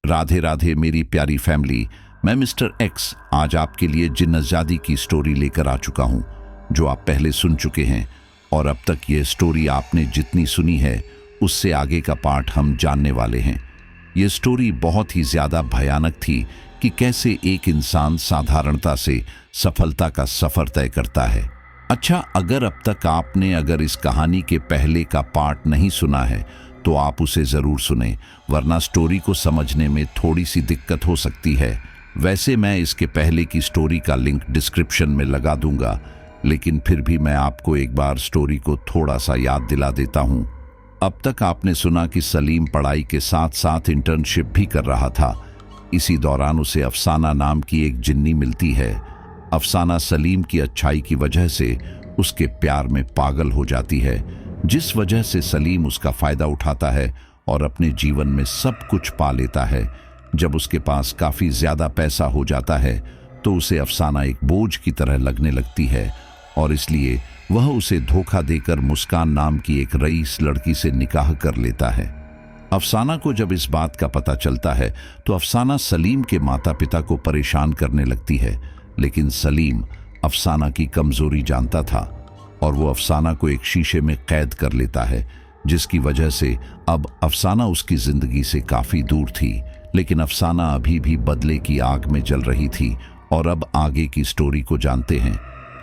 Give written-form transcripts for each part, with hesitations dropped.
राधे राधे मेरी प्यारी फैमिली। मैं मिस्टर एक्स आज आपके लिए जिन्नतजादी की स्टोरी लेकर आ चुका हूं, जो आप पहले सुन चुके हैं। और अब तक ये स्टोरी आपने जितनी सुनी है उससे आगे का पार्ट हम जानने वाले हैं। ये स्टोरी बहुत ही ज़्यादा भयानक थी कि कैसे एक इंसान साधारणता से सफलता का सफ़र तय करता है। अच्छा, अगर अब तक आपने इस कहानी के पहले का पार्ट नहीं सुना है तो आप उसे ज़रूर सुने, वरना स्टोरी को समझने में थोड़ी सी दिक्कत हो सकती है। वैसे मैं इसके पहले की स्टोरी का लिंक डिस्क्रिप्शन में लगा दूंगा, लेकिन फिर भी मैं आपको एक बार स्टोरी को थोड़ा सा याद दिला देता हूं। अब तक आपने सुना कि सलीम पढ़ाई के साथ साथ इंटर्नशिप भी कर रहा था। इसी दौरान उसे अफसाना नाम की एक जिन्नी मिलती है। अफसाना सलीम की अच्छाई की वजह से उसके प्यार में पागल हो जाती है, जिस वजह से सलीम उसका फ़ायदा उठाता है और अपने जीवन में सब कुछ पा लेता है। जब उसके पास काफ़ी ज़्यादा पैसा हो जाता है तो उसे अफसाना एक बोझ की तरह लगने लगती है और इसलिए वह उसे धोखा देकर मुस्कान नाम की एक रईस लड़की से निकाह कर लेता है। अफसाना को जब इस बात का पता चलता है तो अफसाना सलीम के माता पिता को परेशान करने लगती है, लेकिन सलीम अफसाना की कमज़ोरी जानता था और वो अफसाना को एक शीशे में कैद कर लेता है, जिसकी वजह से अब अफसाना उसकी ज़िंदगी से काफ़ी दूर थी। लेकिन अफसाना अभी भी बदले की आग में जल रही थी और अब आगे की स्टोरी को जानते हैं।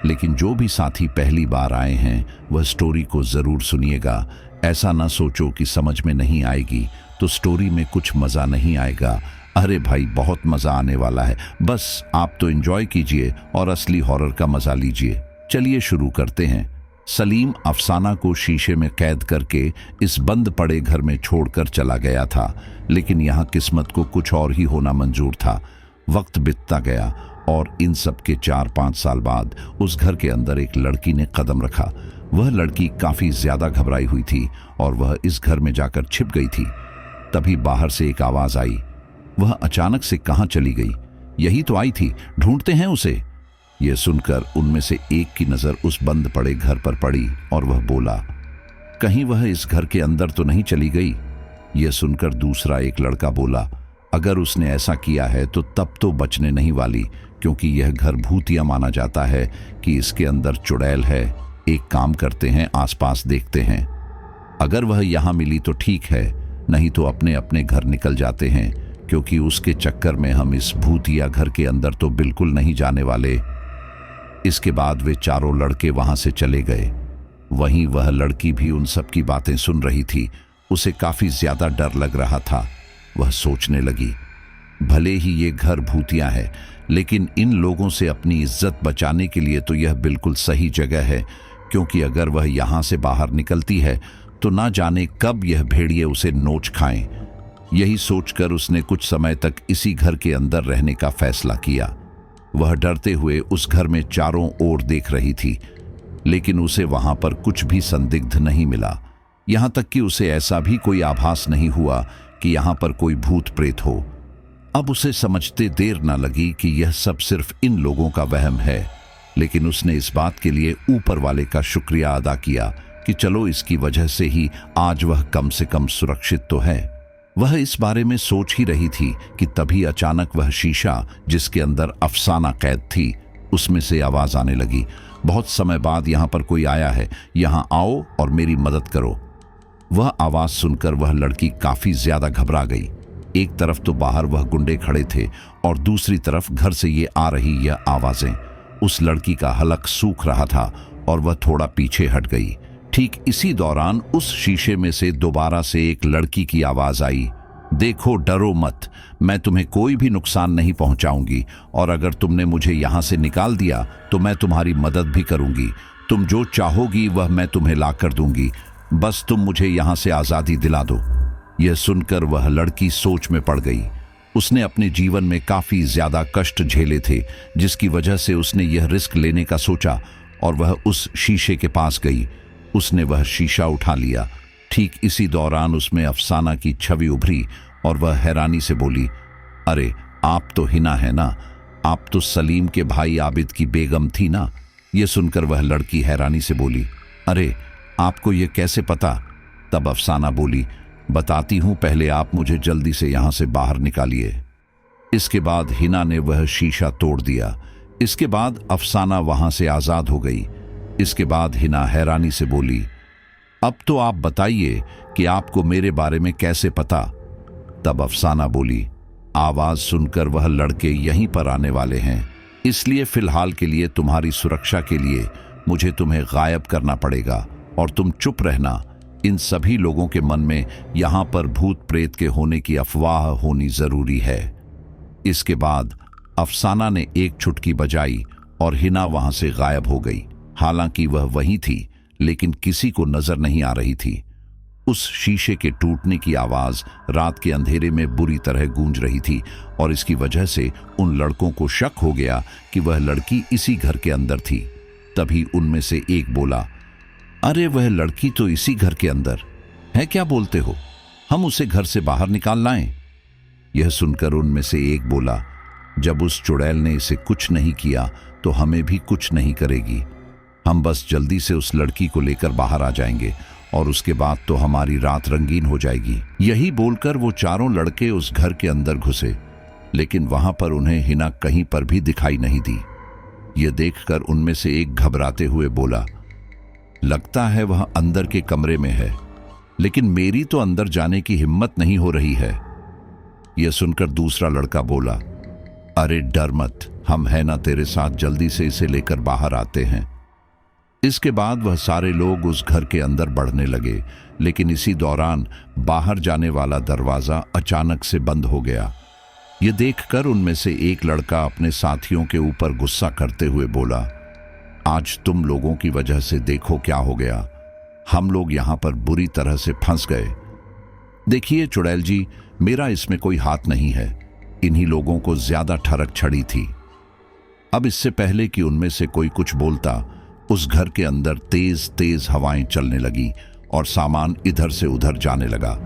लेकिन जो भी साथी पहली बार आए हैं वह स्टोरी को ज़रूर सुनिएगा। ऐसा ना सोचो कि समझ में नहीं आएगी तो स्टोरी में कुछ मज़ा नहीं आएगा। अरे भाई, बहुत मज़ा आने वाला है, बस आप तो एंजॉय कीजिए और असली हॉरर का मज़ा लीजिए। चलिए शुरू करते हैं। सलीम अफसाना को शीशे में कैद करके इस बंद पड़े घर में छोड़कर चला गया था, लेकिन यहाँ किस्मत को कुछ और ही होना मंजूर था। वक्त बीतता गया और इन सब के 4-5 साल बाद उस घर के अंदर एक लड़की ने कदम रखा। वह लड़की काफ़ी ज़्यादा घबराई हुई थी और वह इस घर में जाकर छिप गई थी। तभी बाहर से एक आवाज़ आई। वह अचानक से कहाँ चली गई? यही तो आई थी, ढूंढते हैं उसे। यह सुनकर उनमें से एक की नज़र उस बंद पड़े घर पर पड़ी और वह बोला, कहीं वह इस घर के अंदर तो नहीं चली गई? यह सुनकर दूसरा एक लड़का बोला, अगर उसने ऐसा किया है तो तब तो बचने नहीं वाली, क्योंकि यह घर भूतिया माना जाता है कि इसके अंदर चुड़ैल है। एक काम करते हैं, आसपास देखते हैं, अगर वह यहाँ मिली तो ठीक है, नहीं तो अपने अपने घर निकल जाते हैं, क्योंकि उसके चक्कर में हम इस भूतिया घर के अंदर तो बिल्कुल नहीं जाने वाले। इसके बाद वे चारों लड़के वहां से चले गए। वहीं वह लड़की भी उन सब की बातें सुन रही थी। उसे काफी ज्यादा डर लग रहा था। वह सोचने लगी, भले ही ये घर भूतिया है, लेकिन इन लोगों से अपनी इज्जत बचाने के लिए तो यह बिल्कुल सही जगह है, क्योंकि अगर वह यहां से बाहर निकलती है तो ना जाने कब यह भेड़िए उसे नोच खाएं। यही सोचकर उसने कुछ समय तक इसी घर के अंदर रहने का फैसला किया। वह डरते हुए उस घर में चारों ओर देख रही थी, लेकिन उसे वहां पर कुछ भी संदिग्ध नहीं मिला। यहां तक कि उसे ऐसा भी कोई आभास नहीं हुआ कि यहां पर कोई भूत प्रेत हो। अब उसे समझते देर न लगी कि यह सब सिर्फ इन लोगों का वहम है, लेकिन उसने इस बात के लिए ऊपर वाले का शुक्रिया अदा किया कि चलो इसकी वजह से ही आज वह कम से कम सुरक्षित तो है। वह इस बारे में सोच ही रही थी कि तभी अचानक वह शीशा जिसके अंदर अफसाना कैद थी, उसमें से आवाज आने लगी, बहुत समय बाद यहाँ पर कोई आया है, यहाँ आओ और मेरी मदद करो। वह आवाज सुनकर वह लड़की काफी ज्यादा घबरा गई। एक तरफ तो बाहर वह गुंडे खड़े थे और दूसरी तरफ घर से ये आ रही यह आवाजें। उस लड़की का हलक सूख रहा था और वह थोड़ा पीछे हट गई। ठीक इसी दौरान उस शीशे में से दोबारा से एक लड़की की आवाज आई, देखो डरो मत, मैं तुम्हें कोई भी नुकसान नहीं पहुंचाऊंगी और अगर तुमने मुझे यहां से निकाल दिया तो मैं तुम्हारी मदद भी करूंगी। तुम जो चाहोगी वह मैं तुम्हें ला कर दूंगी, बस तुम मुझे यहां से आजादी दिला दो। यह सुनकर वह लड़की सोच में पड़ गई। उसने अपने जीवन में काफी ज्यादा कष्ट झेले थे, जिसकी वजह से उसने यह रिस्क लेने का सोचा और वह उस शीशे के पास गई। उसने वह शीशा उठा लिया। ठीक इसी दौरान उसमें अफसाना की छवि उभरी और वह हैरानी से बोली, अरे आप तो हिना है ना, आप तो सलीम के भाई आबिद की बेगम थी ना। यह सुनकर वह लड़की हैरानी से बोली, अरे आपको यह कैसे पता? तब अफसाना बोली, बताती हूं, पहले आप मुझे जल्दी से यहां से बाहर निकालिए। इसके बाद हिना ने वह शीशा तोड़ दिया। इसके बाद अफसाना वहां से आजाद हो गई। इसके बाद हिना हैरानी से बोली, अब तो आप बताइए कि आपको मेरे बारे में कैसे पता? तब अफसाना बोली, आवाज सुनकर वह लड़के यहीं पर आने वाले हैं, इसलिए फिलहाल के लिए तुम्हारी सुरक्षा के लिए मुझे तुम्हें गायब करना पड़ेगा और तुम चुप रहना। इन सभी लोगों के मन में यहां पर भूत प्रेत के होने की अफवाह होनी जरूरी है। इसके बाद अफसाना ने एक चुटकी बजाई और हिना वहां से गायब हो गई। हालांकि वह वहीं थी, लेकिन किसी को नजर नहीं आ रही थी। उस शीशे के टूटने की आवाज रात के अंधेरे में बुरी तरह गूंज रही थी और इसकी वजह से उन लड़कों को शक हो गया कि वह लड़की इसी घर के अंदर थी। तभी उनमें से एक बोला, अरे वह लड़की तो इसी घर के अंदर है, क्या बोलते हो? हम उसे घर से बाहर निकाल लाएं। यह सुनकर उनमें से एक बोला, जब उस चुड़ैल ने इसे कुछ नहीं किया तो हमें भी कुछ नहीं करेगी। हम बस जल्दी से उस लड़की को लेकर बाहर आ जाएंगे और उसके बाद तो हमारी रात रंगीन हो जाएगी। यही बोलकर वो चारों लड़के उस घर के अंदर घुसे, लेकिन वहां पर उन्हें हिना कहीं पर भी दिखाई नहीं दी। ये देखकर उनमें से एक घबराते हुए बोला, लगता है वह अंदर के कमरे में है, लेकिन मेरी तो अंदर जाने की हिम्मत नहीं हो रही है। यह सुनकर दूसरा लड़का बोला, अरे डर मत, हम है ना तेरे साथ, जल्दी से इसे लेकर बाहर आते हैं। इसके बाद वह सारे लोग उस घर के अंदर बढ़ने लगे, लेकिन इसी दौरान बाहर जाने वाला दरवाजा अचानक से बंद हो गया। ये देखकर उनमें से एक लड़का अपने साथियों के ऊपर गुस्सा करते हुए बोला, आज तुम लोगों की वजह से देखो क्या हो गया, हम लोग यहां पर बुरी तरह से फंस गए। देखिए चुड़ैल जी, मेरा इसमें कोई हाथ नहीं है, इन्हीं लोगों को ज्यादा ठरक छड़ी थी। अब इससे पहले कि उनमें से कोई कुछ बोलता, उस घर के अंदर तेज तेज हवाएं चलने लगी और सामान इधर से उधर जाने लगा।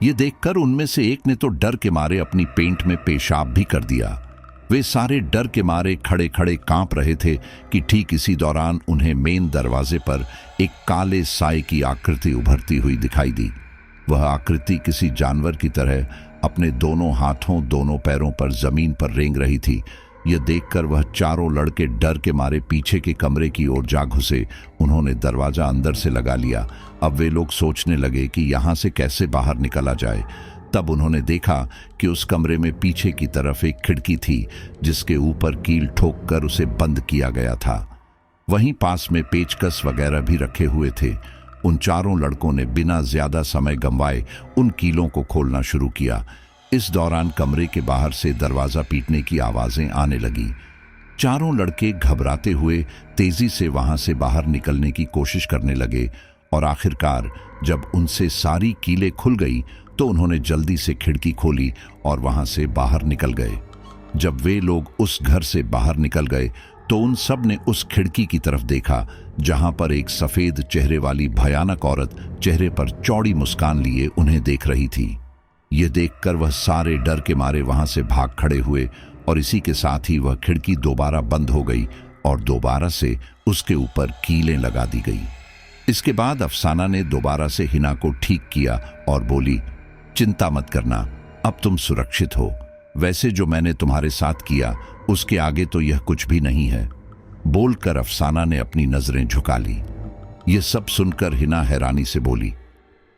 ये देखकर उनमें से एक ने तो डर के मारे अपनी पेंट में पेशाब भी कर दिया। वे सारे डर के मारे खड़े खड़े कांप रहे थे कि ठीक इसी दौरान उन्हें मेन दरवाजे पर एक काले साए की आकृति उभरती हुई दिखाई दी। वह आकृति किसी जानवर की तरह अपने दोनों हाथों दोनों पैरों पर जमीन पर रेंग रही थी। यह देखकर वह चारों लड़के डर के मारे पीछे के कमरे की ओर जा घुसे। उन्होंने दरवाजा अंदर से लगा लिया। अब वे लोग सोचने लगे कि यहां से कैसे बाहर निकला जाए। तब उन्होंने देखा कि उस कमरे में पीछे की तरफ एक खिड़की थी, जिसके ऊपर कील ठोक कर उसे बंद किया गया था। वहीं पास में पेचकस वगैरह भी रखे हुए थे। उन चारों लड़कों ने बिना ज्यादा समय गंवाए उन कीलों को खोलना शुरू किया। इस दौरान कमरे के बाहर से दरवाजा पीटने की आवाजें आने लगी। चारों लड़के घबराते हुए तेजी से वहां से बाहर निकलने की कोशिश करने लगे और आखिरकार जब उनसे सारी कीलें खुल गई तो उन्होंने जल्दी से खिड़की खोली और वहां से बाहर निकल गए। जब वे लोग उस घर से बाहर निकल गए तो उन सब ने उस खिड़की की तरफ देखा, जहां पर एक सफेद चेहरे वाली भयानक औरत चेहरे पर चौड़ी मुस्कान लिए उन्हें देख रही थी। ये देखकर वह सारे डर के मारे वहां से भाग खड़े हुए और इसी के साथ ही वह खिड़की दोबारा बंद हो गई और दोबारा से उसके ऊपर कीलें लगा दी गई। इसके बाद अफसाना ने दोबारा से हिना को ठीक किया और बोली, चिंता मत करना, अब तुम सुरक्षित हो। वैसे जो मैंने तुम्हारे साथ किया उसके आगे तो यह कुछ भी नहीं है। बोलकर अफसाना ने अपनी नजरें झुका ली। यह सब सुनकर हिना हैरानी से बोली,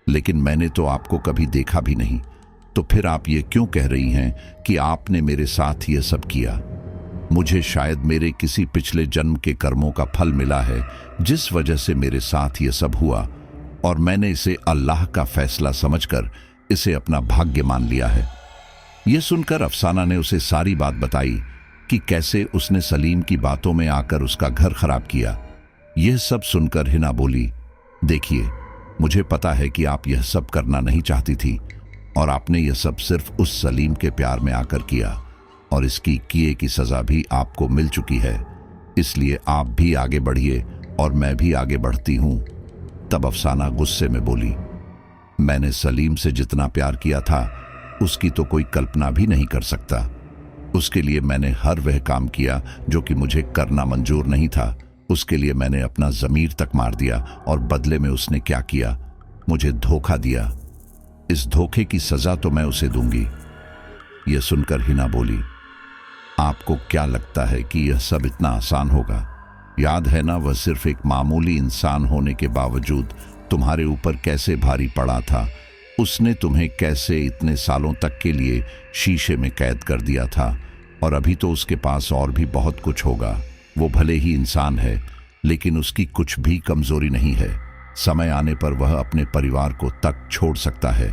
लेकिन मैंने तो आपको कभी देखा भी नहीं, तो फिर आप ये क्यों कह रही हैं कि आपने मेरे साथ यह सब किया? मुझे शायद मेरे किसी पिछले जन्म के कर्मों का फल मिला है, जिस वजह से मेरे साथ यह सब हुआ, और मैंने इसे अल्लाह का फैसला समझकर इसे अपना भाग्य मान लिया है। यह सुनकर अफसाना ने उसे सारी बात बताई कि कैसे उसने सलीम की बातों में आकर उसका घर खराब किया। यह सब सुनकर हिना बोली, देखिए, मुझे पता है कि आप यह सब करना नहीं चाहती थी और आपने यह सब सिर्फ उस सलीम के प्यार में आकर किया और इसकी किए की सजा भी आपको मिल चुकी है, इसलिए आप भी आगे बढ़िए और मैं भी आगे बढ़ती हूं। तब अफसाना गुस्से में बोली, मैंने सलीम से जितना प्यार किया था उसकी तो कोई कल्पना भी नहीं कर सकता। उसके लिए मैंने हर वह काम किया जो कि मुझे करना मंजूर नहीं था। उसके लिए मैंने अपना ज़मीर तक मार दिया और बदले में उसने क्या किया, मुझे धोखा दिया। इस धोखे की सजा तो मैं उसे दूंगी। यह सुनकर हिना बोली, आपको क्या लगता है कि यह सब इतना आसान होगा? याद है ना, वह सिर्फ एक मामूली इंसान होने के बावजूद तुम्हारे ऊपर कैसे भारी पड़ा था। उसने तुम्हें कैसे इतने सालों तक के लिए शीशे में कैद कर दिया था। और अभी तो उसके पास और भी बहुत कुछ होगा। वो भले ही इंसान है, लेकिन उसकी कुछ भी कमजोरी नहीं है। समय आने पर वह अपने परिवार को तक छोड़ सकता है।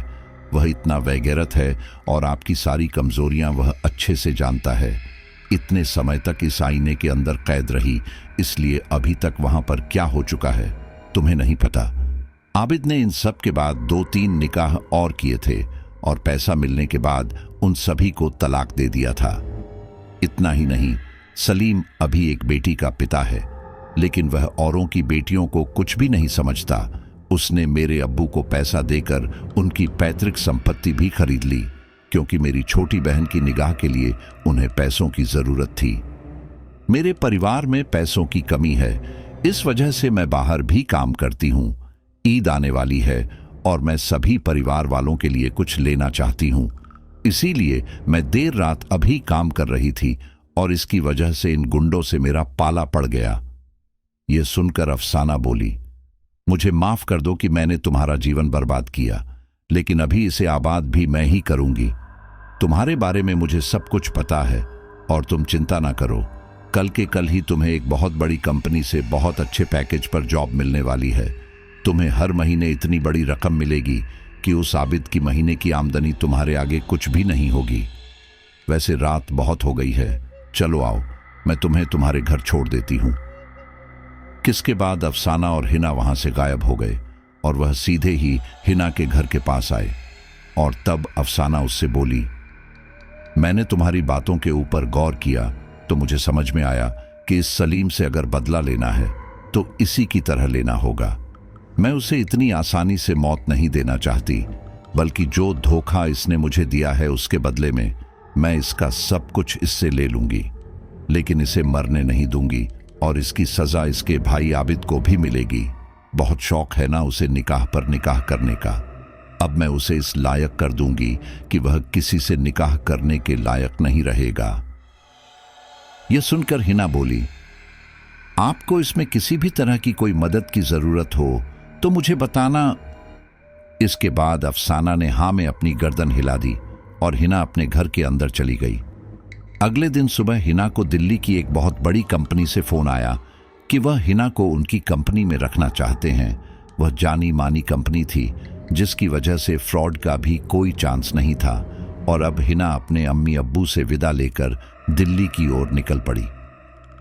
वह इतना वैगैरत है और आपकी सारी कमजोरियां वह अच्छे से जानता है। इतने समय तक इस आईने के अंदर कैद रही, इसलिए अभी तक वहां पर क्या हो चुका है तुम्हें नहीं पता। आबिद ने इन सब के बाद 2-3 निकाह और किए थे और पैसा मिलने के बाद उन सभी को तलाक दे दिया था। इतना ही नहीं, सलीम अभी एक बेटी का पिता है, लेकिन वह औरों की बेटियों को कुछ भी नहीं समझता। उसने मेरे अब्बू को पैसा देकर उनकी पैतृक संपत्ति भी खरीद ली, क्योंकि मेरी छोटी बहन की निगाह के लिए उन्हें पैसों की जरूरत थी। मेरे परिवार में पैसों की कमी है, इस वजह से मैं बाहर भी काम करती हूँ। ईद आने वाली है और मैं सभी परिवार वालों के लिए कुछ लेना चाहती हूँ, इसीलिए मैं देर रात अभी काम कर रही थी और इसकी वजह से इन गुंडों से मेरा पाला पड़ गया। यह सुनकर अफसाना बोली, मुझे माफ कर दो कि मैंने तुम्हारा जीवन बर्बाद किया, लेकिन अभी इसे आबाद भी मैं ही करूंगी। तुम्हारे बारे में मुझे सब कुछ पता है और तुम चिंता ना करो। कल के कल ही तुम्हें एक बहुत बड़ी कंपनी से बहुत अच्छे पैकेज पर जॉब मिलने वाली है। तुम्हें हर महीने इतनी बड़ी रकम मिलेगी कि उस आबिद की महीने की आमदनी तुम्हारे आगे कुछ भी नहीं होगी। वैसे रात बहुत हो गई है, चलो आओ, मैं तुम्हें तुम्हारे घर छोड़ देती हूं। किसके बाद अफसाना और हिना वहां से गायब हो गए और वह सीधे ही हिना के घर के पास आए। और तब अफसाना उससे बोली, मैंने तुम्हारी बातों के ऊपर गौर किया तो मुझे समझ में आया कि इस सलीम से अगर बदला लेना है तो इसी की तरह लेना होगा। मैं उसे इतनी आसानी से मौत नहीं देना चाहती, बल्कि जो धोखा इसने मुझे दिया है उसके बदले में मैं इसका सब कुछ इससे ले लूंगी, लेकिन इसे मरने नहीं दूंगी और इसकी सजा इसके भाई आबिद को भी मिलेगी। बहुत शौक है ना उसे निकाह पर निकाह करने का। अब मैं उसे इस लायक कर दूंगी कि वह किसी से निकाह करने के लायक नहीं रहेगा। यह सुनकर हिना बोली, आपको इसमें किसी भी तरह की कोई मदद की जरूरत हो तो मुझे बताना। इसके बाद अफसाना ने हाँ में अपनी गर्दन हिला दी और हिना अपने घर के अंदर चली गई। अगले दिन सुबह हिना को दिल्ली की एक बहुत बड़ी कंपनी से फोन आया कि वह हिना को उनकी कंपनी में रखना चाहते हैं। वह जानी मानी कंपनी थी, जिसकी वजह से फ्रॉड का भी कोई चांस नहीं था। और अब हिना अपने अम्मी अब्बू से विदा लेकर दिल्ली की ओर निकल पड़ी।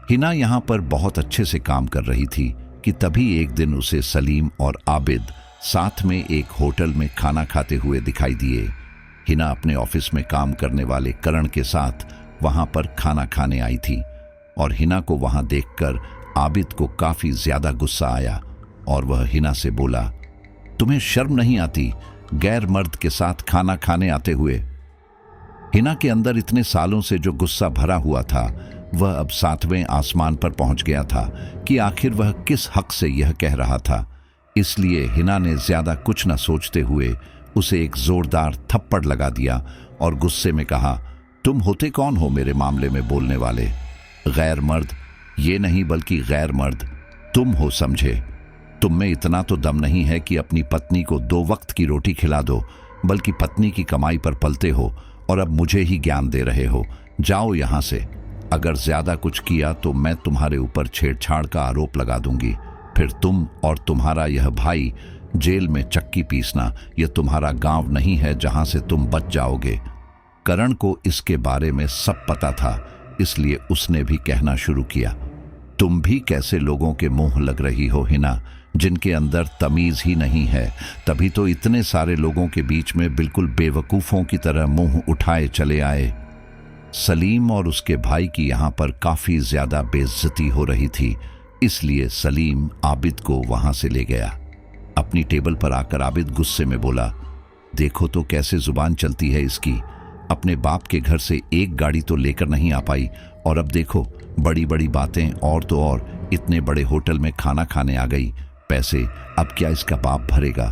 हिना यहाँ पर बहुत अच्छे से काम कर रही थी कि तभी एक दिन उसे सलीम और आबिद साथ में एक होटल में खाना खाते हुए दिखाई दिए। हिना अपने ऑफिस में काम करने वाले करण के साथ वहां पर खाना खाने आई थी और हिना को वहां देखकर आबिद को काफी ज्यादा गुस्सा आया और वह हिना से बोला, तुम्हें शर्म नहीं आती गैर मर्द के साथ खाना खाने आते हुए? हिना के अंदर इतने सालों से जो गुस्सा भरा हुआ था वह अब 7वें आसमान पर पहुंच गया था कि आखिर वह किस हक से यह कह रहा था। इसलिए हिना ने ज्यादा कुछ न सोचते हुए उसे एक जोरदार थप्पड़ लगा दिया और गुस्से में कहा, तुम होते कौन हो मेरे मामले में बोलने वाले? गैर मर्द? ये नहीं बल्कि गैर मर्द तुम हो, समझे? तुम में इतना तो दम नहीं है कि अपनी पत्नी को 2 वक्त की रोटी खिला दो, बल्कि पत्नी की कमाई पर पलते हो और अब मुझे ही ज्ञान दे रहे हो। जाओ यहां से। अगर ज्यादा कुछ किया तो मैं तुम्हारे ऊपर छेड़छाड़ का आरोप लगा दूंगी। फिर तुम और तुम्हारा यह भाई जेल में चक्की पीसना। यह तुम्हारा गांव नहीं है जहां से तुम बच जाओगे। करण को इसके बारे में सब पता था, इसलिए उसने भी कहना शुरू किया, तुम भी कैसे लोगों के मुंह लग रही हो हिना, जिनके अंदर तमीज ही नहीं है। तभी तो इतने सारे लोगों के बीच में बिल्कुल बेवकूफों की तरह मुंह उठाए चले आए। सलीम और उसके भाई की यहां पर काफी ज्यादा बेइज्जती हो रही थी, इसलिए सलीम आबिद को वहां से ले गया। अपनी टेबल पर आकर आबिद गुस्से में बोला, देखो तो कैसे जुबान चलती है इसकी। अपने बाप के घर से एक गाड़ी तो लेकर नहीं आ पाई और अब देखो बड़ी बड़ी बातें, और तो और इतने बड़े होटल में खाना खाने आ गई। पैसे अब क्या इसका बाप भरेगा?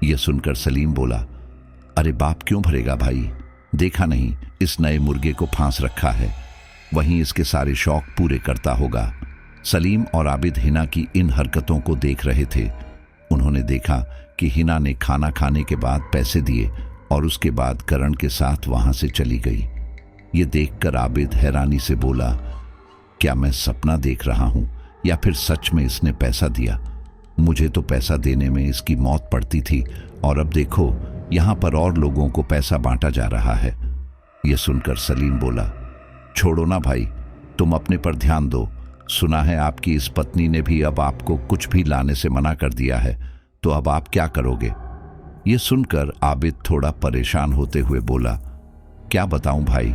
यह सुनकर सलीम बोला, अरे बाप क्यों भरेगा भाई, देखा नहीं इस नए मुर्गे को फांस रखा है, वहीं इसके सारे शौक पूरे करता होगा। सलीम और आबिद हिना की इन हरकतों को देख रहे थे। उन्होंने देखा कि हिना ने खाना खाने के बाद पैसे दिए और उसके बाद करण के साथ वहां से चली गई। ये देखकर आबिद हैरानी से बोला, क्या मैं सपना देख रहा हूं या फिर सच में इसने पैसा दिया? मुझे तो पैसा देने में इसकी मौत पड़ती थी और अब देखो यहां पर और लोगों को पैसा बांटा जा रहा है। यह सुनकर सलीम बोला, छोड़ो ना भाई, तुम अपने पर ध्यान दो। सुना है आपकी इस पत्नी ने भी अब आपको कुछ भी लाने से मना कर दिया है, तो अब आप क्या करोगे? ये सुनकर आबिद थोड़ा परेशान होते हुए बोला, क्या बताऊं भाई,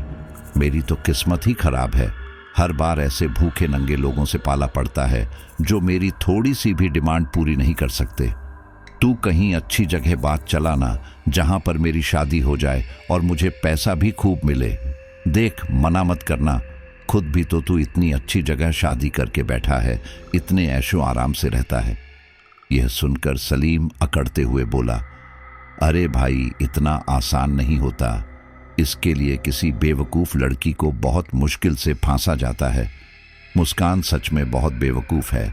मेरी तो किस्मत ही खराब है। हर बार ऐसे भूखे नंगे लोगों से पाला पड़ता है जो मेरी थोड़ी सी भी डिमांड पूरी नहीं कर सकते। तू कहीं अच्छी जगह बात चलाना जहां पर मेरी शादी हो जाए और मुझे पैसा भी खूब मिले। देख, मना मत करना, खुद भी तो तू इतनी अच्छी जगह शादी करके बैठा है, इतने ऐशो आराम से रहता है। यह सुनकर सलीम अकड़ते हुए बोला, अरे भाई, इतना आसान नहीं होता। इसके लिए किसी बेवकूफ़ लड़की को बहुत मुश्किल से फांसा जाता है। मुस्कान सच में बहुत बेवकूफ़ है।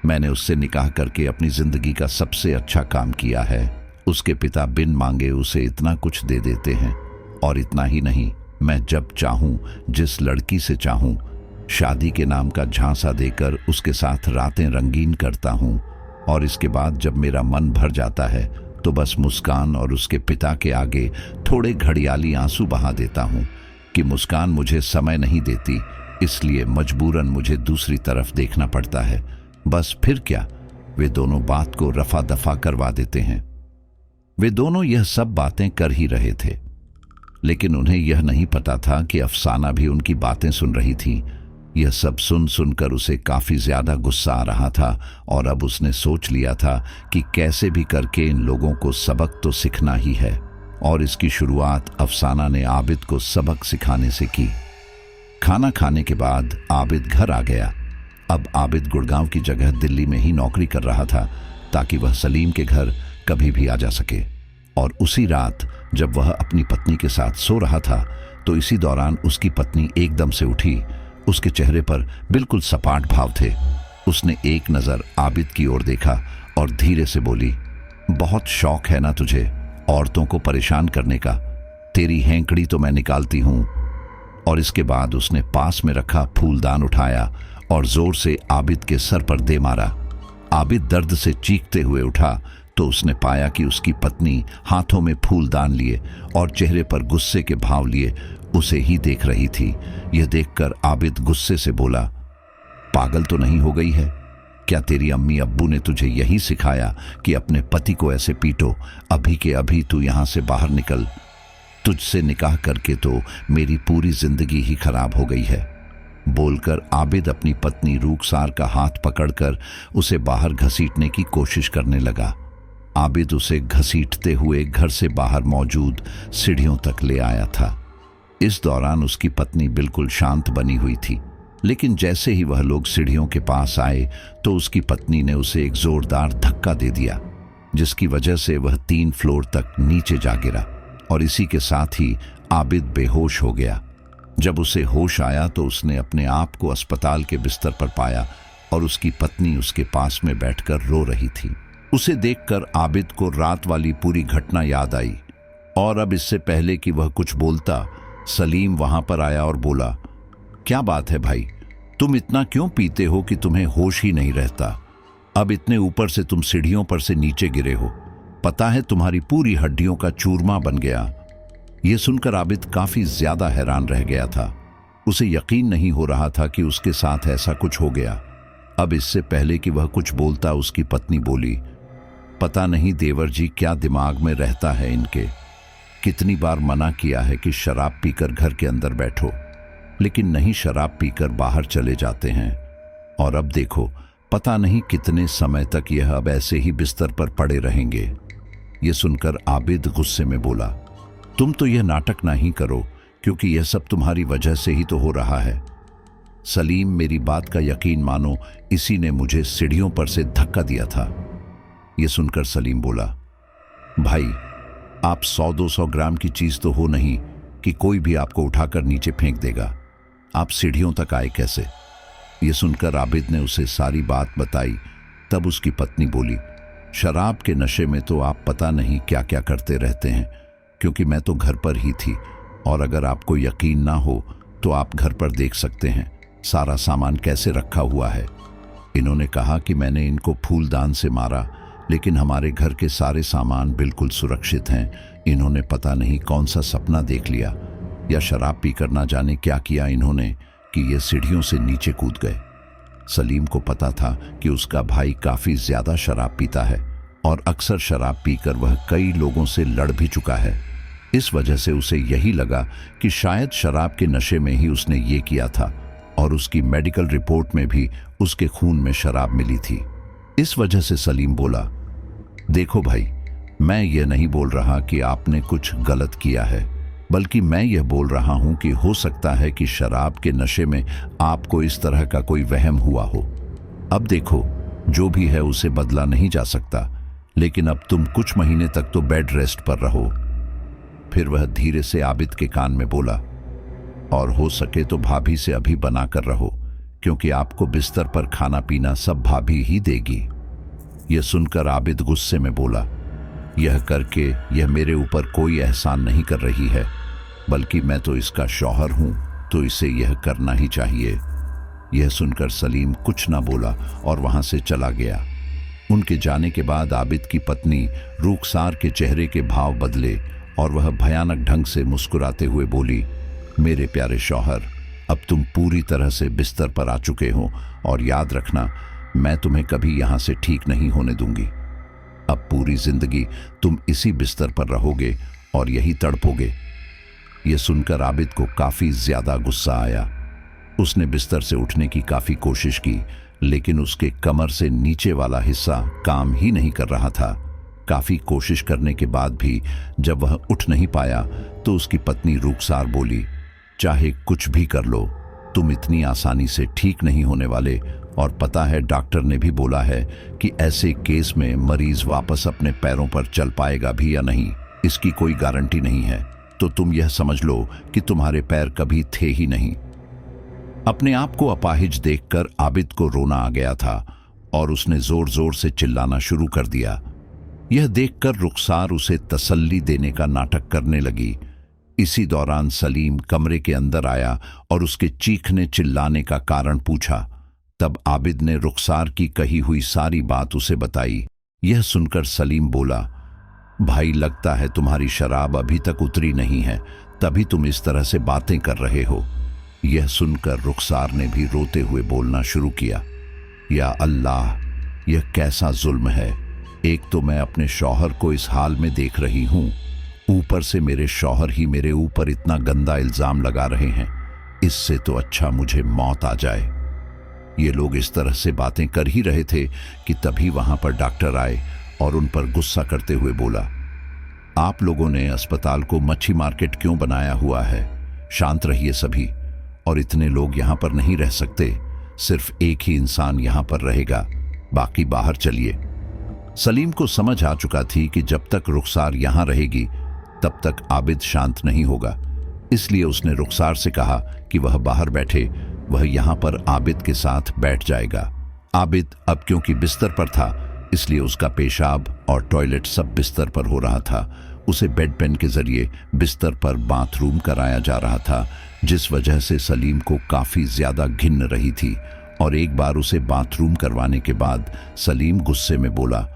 मैंने उससे निकाह करके अपनी ज़िंदगी का सबसे अच्छा काम किया है। उसके पिता बिन मांगे उसे इतना कुछ दे देते हैं, और इतना ही नहीं, मैं जब चाहूँ जिस लड़की से चाहूँ शादी के नाम का झांसा देकर उसके साथ रातें रंगीन करता हूँ, और इसके बाद जब मेरा मन भर जाता है तो बस मुस्कान और उसके पिता के आगे थोड़े घड़ियाली आंसू बहा देता हूँ कि मुस्कान मुझे समय नहीं देती, इसलिए मजबूरन मुझे दूसरी तरफ देखना पड़ता है। बस फिर क्या, वे दोनों बात को रफा दफा करवा देते हैं। वे दोनों यह सब बातें कर ही रहे थे, लेकिन उन्हें यह नहीं पता था कि अफसाना भी उनकी बातें सुन रही थी। यह सब सुन सुनकर उसे काफी ज्यादा गुस्सा आ रहा था और अब उसने सोच लिया था कि कैसे भी करके इन लोगों को सबक तो सीखना ही है, और इसकी शुरुआत अफसाना ने आबिद को सबक सिखाने से की। खाना खाने के बाद आबिद घर आ गया। अब आबिद गुड़गांव की जगह दिल्ली में ही नौकरी कर रहा था ताकि वह सलीम के घर कभी भी आ जा सके। और उसी रात जब वह अपनी पत्नी के साथ सो रहा था तो इसी दौरान उसकी पत्नी एकदम से उठी। उसके चेहरे पर बिल्कुल सपाट भाव थे। उसने एक नज़र आबिद की ओर देखा और धीरे से बोली, बहुत शौक है ना तुझे औरतों को परेशान करने का, तेरी हैंकड़ी तो मैं निकालती हूँ। और इसके बाद उसने पास में रखा फूलदान उठाया और जोर से आबिद के सर पर दे मारा। आबिद दर्द से चीखते हुए उठा तो उसने पाया कि उसकी पत्नी हाथों में फूलदान लिए और चेहरे पर गुस्से के भाव लिए उसे ही देख रही थी। यह देखकर आबिद गुस्से से बोला, पागल तो नहीं हो गई है? क्या तेरी अम्मी अब्बू ने तुझे यही सिखाया कि अपने पति को ऐसे पीटो? अभी के अभी तू यहां से बाहर निकल। तुझसे निकाह करके तो मेरी पूरी जिंदगी ही खराब हो गई है। बोलकर आबिद अपनी पत्नी रूखसार का हाथ पकड़कर उसे बाहर घसीटने की कोशिश करने लगा। आबिद उसे घसीटते हुए घर से बाहर मौजूद सीढ़ियों तक ले आया था। इस दौरान उसकी पत्नी बिल्कुल शांत बनी हुई थी, लेकिन जैसे ही वह लोग सीढ़ियों के पास आए तो उसकी पत्नी ने उसे एक जोरदार धक्का दे दिया, जिसकी वजह से वह 3 फ्लोर तक नीचे जा गिरा और इसी के साथ ही आबिद बेहोश हो गया। जब उसे होश आया तो उसने अपने आप को अस्पताल के बिस्तर पर पाया और उसकी पत्नी उसके पास में बैठकर रो रही थी। उसे देखकर आबिद को रात वाली पूरी घटना याद आई और अब इससे पहले कि वह कुछ बोलता, सलीम वहां पर आया और बोला, क्या बात है भाई, तुम इतना क्यों पीते हो कि तुम्हें होश ही नहीं रहता? अब इतने ऊपर से तुम सीढ़ियों पर से नीचे गिरे हो, पता है तुम्हारी पूरी हड्डियों का चूरमा बन गया। यह सुनकर आबिद काफी ज्यादा हैरान रह गया था। उसे यकीन नहीं हो रहा था कि उसके साथ ऐसा कुछ हो गया। अब इससे पहले कि वह कुछ बोलता उसकी पत्नी बोली, पता नहीं देवर जी क्या दिमाग में रहता है इनके, कितनी बार मना किया है कि शराब पीकर घर के अंदर बैठो, लेकिन नहीं, शराब पीकर बाहर चले जाते हैं। और अब देखो, पता नहीं कितने समय तक यह अब ऐसे ही बिस्तर पर पड़े रहेंगे। यह सुनकर आबिद गुस्से में बोला, तुम तो यह नाटक नहीं करो, क्योंकि यह सब तुम्हारी वजह से ही तो हो रहा है। सलीम, मेरी बात का यकीन मानो, इसी ने मुझे सीढ़ियों पर से धक्का दिया था। यह सुनकर सलीम बोला, भाई आप 100-200 ग्राम की चीज तो हो नहीं कि कोई भी आपको उठाकर नीचे फेंक देगा। आप सीढ़ियों तक आए कैसे? ये सुनकर आबिद ने उसे सारी बात बताई। तब उसकी पत्नी बोली, शराब के नशे में तो आप पता नहीं क्या क्या करते रहते हैं, क्योंकि मैं तो घर पर ही थी, और अगर आपको यकीन ना हो तो आप घर पर देख सकते हैं सारा सामान कैसे रखा हुआ है। इन्होंने कहा कि मैंने इनको फूलदान से मारा, लेकिन हमारे घर के सारे सामान बिल्कुल सुरक्षित हैं। इन्होंने पता नहीं कौन सा सपना देख लिया या शराब पीकर ना जाने क्या किया इन्होंने कि ये सीढ़ियों से नीचे कूद गए। सलीम को पता था कि उसका भाई काफी ज्यादा शराब पीता है और अक्सर शराब पीकर वह कई लोगों से लड़ भी चुका है। इस वजह से उसे यही लगा कि शायद शराब के नशे में ही उसने ये किया था, और उसकी मेडिकल रिपोर्ट में भी उसके खून में शराब मिली थी। इस वजह से सलीम बोला, देखो भाई, मैं ये नहीं बोल रहा कि आपने कुछ गलत किया है, बल्कि मैं यह बोल रहा हूं कि हो सकता है कि शराब के नशे में आपको इस तरह का कोई वहम हुआ हो। अब देखो, जो भी है उसे बदला नहीं जा सकता, लेकिन अब तुम कुछ महीने तक तो बेड रेस्ट पर रहो। फिर वह धीरे से आबिद के कान में बोला, और हो सके तो भाभी से अभी बना कर रहो, क्योंकि आपको बिस्तर पर खाना पीना सब भाभी ही देगी। यह सुनकर आबिद गुस्से में बोला, यह करके यह मेरे ऊपर कोई एहसान नहीं कर रही है, बल्कि मैं तो इसका शौहर हूं, तो इसे यह करना ही चाहिए। यह सुनकर सलीम कुछ ना बोला और वहां से चला गया। उनके जाने के बाद आबिद की पत्नी रुखसार के चेहरे के भाव बदले और वह भयानक ढंग से मुस्कुराते हुए बोली, मेरे प्यारे शौहर, अब तुम पूरी तरह से बिस्तर पर आ चुके हो, और याद रखना, मैं तुम्हें कभी यहां से ठीक नहीं होने दूंगी। अब पूरी जिंदगी तुम इसी बिस्तर पर रहोगे और यही तड़पोगे। यह सुनकर आबिद को काफी ज्यादा गुस्सा आया। उसने बिस्तर से उठने की काफी कोशिश की, लेकिन उसके कमर से नीचे वाला हिस्सा काम ही नहीं कर रहा था। काफी कोशिश करने के बाद भी जब वह उठ नहीं पाया तो उसकी पत्नी रुखसार बोली, चाहे कुछ भी कर लो, तुम इतनी आसानी से ठीक नहीं होने वाले, और पता है डॉक्टर ने भी बोला है कि ऐसे केस में मरीज वापस अपने पैरों पर चल पाएगा भी या नहीं, इसकी कोई गारंटी नहीं है। तो तुम यह समझ लो कि तुम्हारे पैर कभी थे ही नहीं। अपने आप को अपाहिज देखकर आबिद को रोना आ गया था और उसने जोर जोर से चिल्लाना शुरू कर दिया। यह देखकर रुखसार उसे तसल्ली देने का नाटक करने लगी। इसी दौरान सलीम कमरे के अंदर आया और उसके चीखने चिल्लाने का कारण पूछा। तब आबिद ने रुखसार की कही हुई सारी बात उसे बताई। यह सुनकर सलीम बोला, भाई, लगता है तुम्हारी शराब अभी तक उतरी नहीं है, तभी तुम इस तरह से बातें कर रहे हो। यह सुनकर रुखसार ने भी रोते हुए बोलना शुरू किया, या अल्लाह, यह कैसा जुल्म है। एक तो मैं अपने शौहर को इस हाल में देख रही हूं, ऊपर से मेरे शौहर ही मेरे ऊपर इतना गंदा इल्जाम लगा रहे हैं। इससे तो अच्छा मुझे मौत आ जाए। ये लोग इस तरह से बातें कर ही रहे थे कि तभी वहां पर डॉक्टर आए और उन पर गुस्सा करते हुए बोला, आप लोगों ने अस्पताल को मच्छी मार्केट क्यों बनाया हुआ है? शांत रहिए सभी, और इतने लोग यहाँ पर नहीं रह सकते। सिर्फ एक ही इंसान यहाँ पर रहेगा, बाकी बाहर चलिए। सलीम को समझ आ चुका थी कि जब तक रुखसार यहाँ रहेगी तब तक आबिद शांत नहीं होगा, इसलिए उसने रुखसार से कहा कि वह बाहर बैठे। वह यहाँ पर आबिद के साथ बैठ जाएगा। आबिद अब क्योंकि बिस्तर पर था, इसलिए उसका पेशाब और टॉयलेट सब बिस्तर पर हो रहा था। उसे बेड पेन के जरिए बिस्तर पर बाथरूम कराया जा रहा था, जिस वजह से सलीम को काफी ज्यादा घिन रही थी। और एक बार उसे बाथरूम करवाने के बाद सलीम गुस्से में बोला,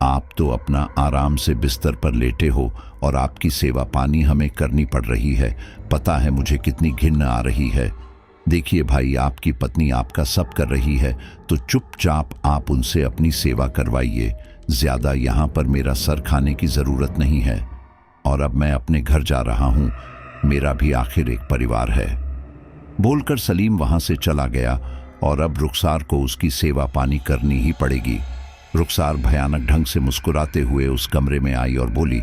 आप तो अपना आराम से बिस्तर पर लेटे हो और आपकी सेवा पानी हमें करनी पड़ रही है। पता है मुझे कितनी घिन आ रही है। देखिए भाई, आपकी पत्नी आपका सब कर रही है, तो चुपचाप आप उनसे अपनी सेवा करवाइए। ज्यादा यहाँ पर मेरा सर खाने की जरूरत नहीं है, और अब मैं अपने घर जा रहा हूँ, मेरा भी आखिर एक परिवार है। बोलकर सलीम वहां से चला गया, और अब रुखसार को उसकी सेवा पानी करनी ही पड़ेगी। रुखसार भयानक ढंग से मुस्कुराते हुए उस कमरे में आई और बोली,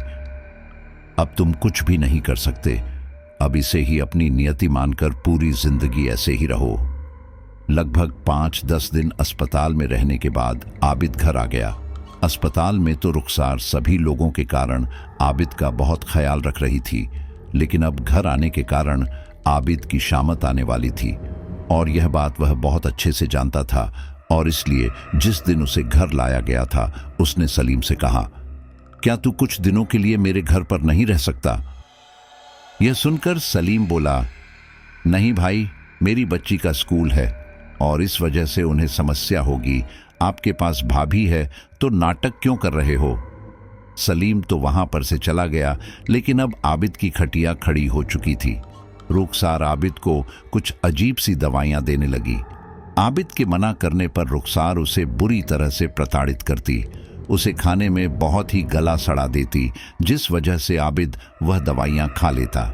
अब तुम कुछ भी नहीं कर सकते, अब इसे ही अपनी नियति मानकर पूरी जिंदगी ऐसे ही रहो। लगभग 5-10 दिन अस्पताल में रहने के बाद आबिद घर आ गया अस्पताल में तो रुखसार सभी लोगों के कारण आबिद का बहुत ख्याल रख रही थी, लेकिन अब घर आने के कारण आबिद की शामत आने वाली थी और यह बात वह बहुत अच्छे से जानता था। और इसलिए जिस दिन उसे घर लाया गया था, उसने सलीम से कहा, क्या तू कुछ दिनों के लिए मेरे घर पर नहीं रह सकता? यह सुनकर सलीम बोला, नहीं भाई, मेरी बच्ची का स्कूल है और इस वजह से उन्हें समस्या होगी। आपके पास भाभी है तो नाटक क्यों कर रहे हो? सलीम तो वहां पर से चला गया, लेकिन अब आबिद की खटिया खड़ी हो चुकी थी। रुखसार आबिद को कुछ अजीब सी दवाइयां देने लगी। आबिद के मना करने पर रुखसार उसे बुरी तरह से प्रताड़ित करती, उसे खाने में बहुत ही गला सड़ा देती, जिस वजह से आबिद वह दवाइयां खा लेता।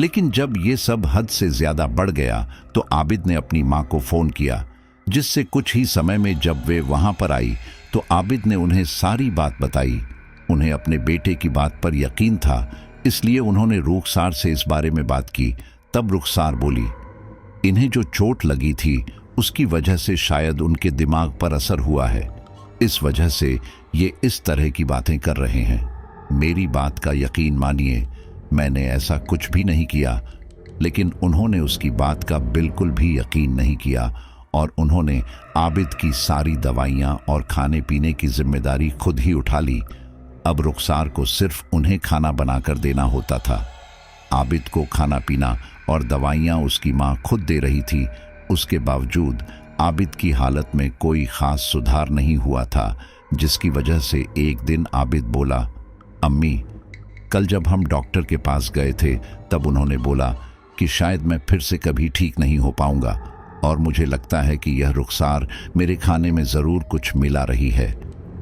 लेकिन जब ये सब हद से ज्यादा बढ़ गया तो आबिद ने अपनी मां को फोन किया, जिससे कुछ ही समय में जब वे वहां पर आई तो आबिद ने उन्हें सारी बात बताई। उन्हें अपने बेटे की बात पर यकीन था, इसलिए उन्होंने रुखसार से इस बारे में बात की। तब रुखसार बोली, इन्हें जो चोट लगी थी उसकी वजह से शायद उनके दिमाग पर असर हुआ है, इस वजह से ये इस तरह की बातें कर रहे हैं। मेरी बात का यकीन मानिए, मैंने ऐसा कुछ भी नहीं किया। लेकिन उन्होंने उसकी बात का बिल्कुल भी यकीन नहीं किया और उन्होंने आबिद की सारी दवाइयां और खाने पीने की जिम्मेदारी खुद ही उठा ली। अब रुखसार को सिर्फ उन्हें खाना बनाकर देना होता था। आबिद को खाना पीना और दवाइयां उसकी मां खुद दे रही थी। उसके बावजूद आबिद की हालत में कोई खास सुधार नहीं हुआ था, जिसकी वजह से एक दिन आबिद बोला, अम्मी, कल जब हम डॉक्टर के पास गए थे तब उन्होंने बोला कि शायद मैं फिर से कभी ठीक नहीं हो पाऊंगा और मुझे लगता है कि यह रुखसार मेरे खाने में ज़रूर कुछ मिला रही है।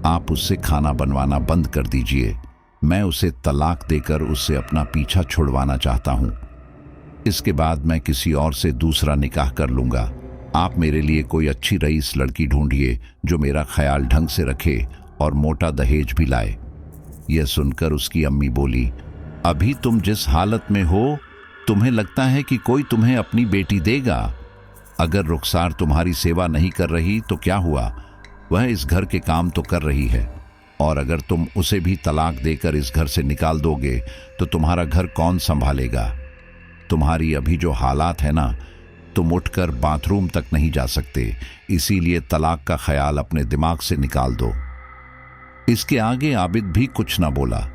आप उससे खाना बनवाना बंद कर दीजिए। मैं उसे तलाक देकर उससे अपना पीछा छुड़वाना चाहता हूँ। इसके बाद मैं किसी और से दूसरा निकाह कर लूँगा। आप मेरे लिए कोई अच्छी रईस लड़की ढूंढिए जो मेरा ख्याल ढंग से रखे और मोटा दहेज भी लाए। यह सुनकर उसकी अम्मी बोली, अभी तुम जिस हालत में हो, तुम्हें लगता है कि कोई तुम्हें अपनी बेटी देगा? अगर रुखसार तुम्हारी सेवा नहीं कर रही तो क्या हुआ, वह इस घर के काम तो कर रही है। और अगर तुम उसे भी तलाक देकर इस घर से निकाल दोगे तो तुम्हारा घर कौन संभालेगा? तुम्हारी अभी जो हालात है ना, तुम उठकर बाथरूम तक नहीं जा सकते, इसीलिए तलाक का ख्याल अपने दिमाग से निकाल दो। इसके आगे आबिद भी कुछ ना बोला।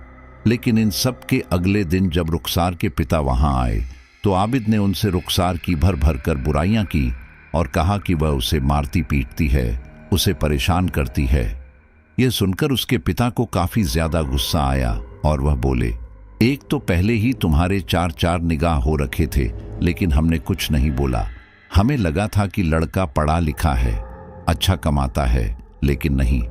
लेकिन इन सब के अगले दिन जब रुखसार के पिता वहां आए तो आबिद ने उनसे रुखसार की भर भर कर बुराइयां की और कहा कि वह उसे मारती पीटती है, उसे परेशान करती है। यह सुनकर उसके पिता को काफी ज्यादा गुस्सा आया और वह बोले, एक तो पहले ही तुम्हारे 4 निगाह हो रखे थे, लेकिन हमने कुछ नहीं बोला। हमें लगा था कि लड़का पढ़ा लिखा है, अच्छा कमाता है, लेकिन नहीं,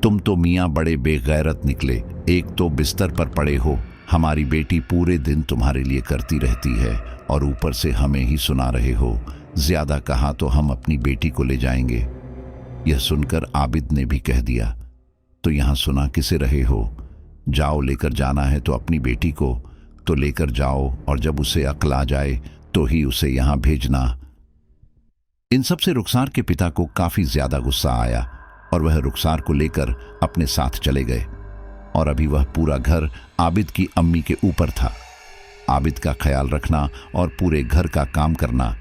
तुम तो मियाँ बड़े बेगैरत निकले। एक तो बिस्तर पर पड़े हो, हमारी बेटी पूरे दिन तुम्हारे लिए करती रहती है और ऊपर से हमें ही सुना रहे हो। ज्यादा कहा तो हम अपनी बेटी को ले जाएंगे। यह सुनकर आबिद ने भी कह दिया, तो यहां सुना किसे रहे हो? जाओ, लेकर जाना है तो अपनी बेटी को तो लेकर जाओ और जब उसे अक्ल आ जाए तो ही उसे यहां भेजना। इन सब से रुखसार के पिता को काफी ज्यादा गुस्सा आया और वह रुखसार को लेकर अपने साथ चले गए। और अभी वह पूरा घर आबिद की अम्मी के ऊपर था। आबिद का ख्याल रखना और पूरे घर का काम करना,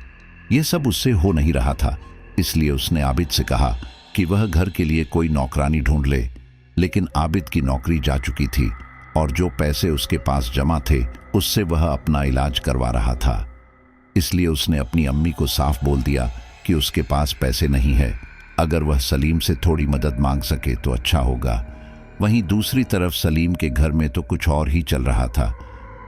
यह सब उससे हो नहीं रहा था। इसलिए उसने आबिद से कहा कि वह घर के लिए कोई नौकरानी ढूंढ ले। लेकिन आबिद की नौकरी जा चुकी थी और जो पैसे उसके पास जमा थे उससे वह अपना इलाज करवा रहा था। इसलिए उसने अपनी अम्मी को साफ बोल दिया कि उसके पास पैसे नहीं है, अगर वह सलीम से थोड़ी मदद मांग सके तो अच्छा होगा। वहीं दूसरी तरफ सलीम के घर में तो कुछ और ही चल रहा था।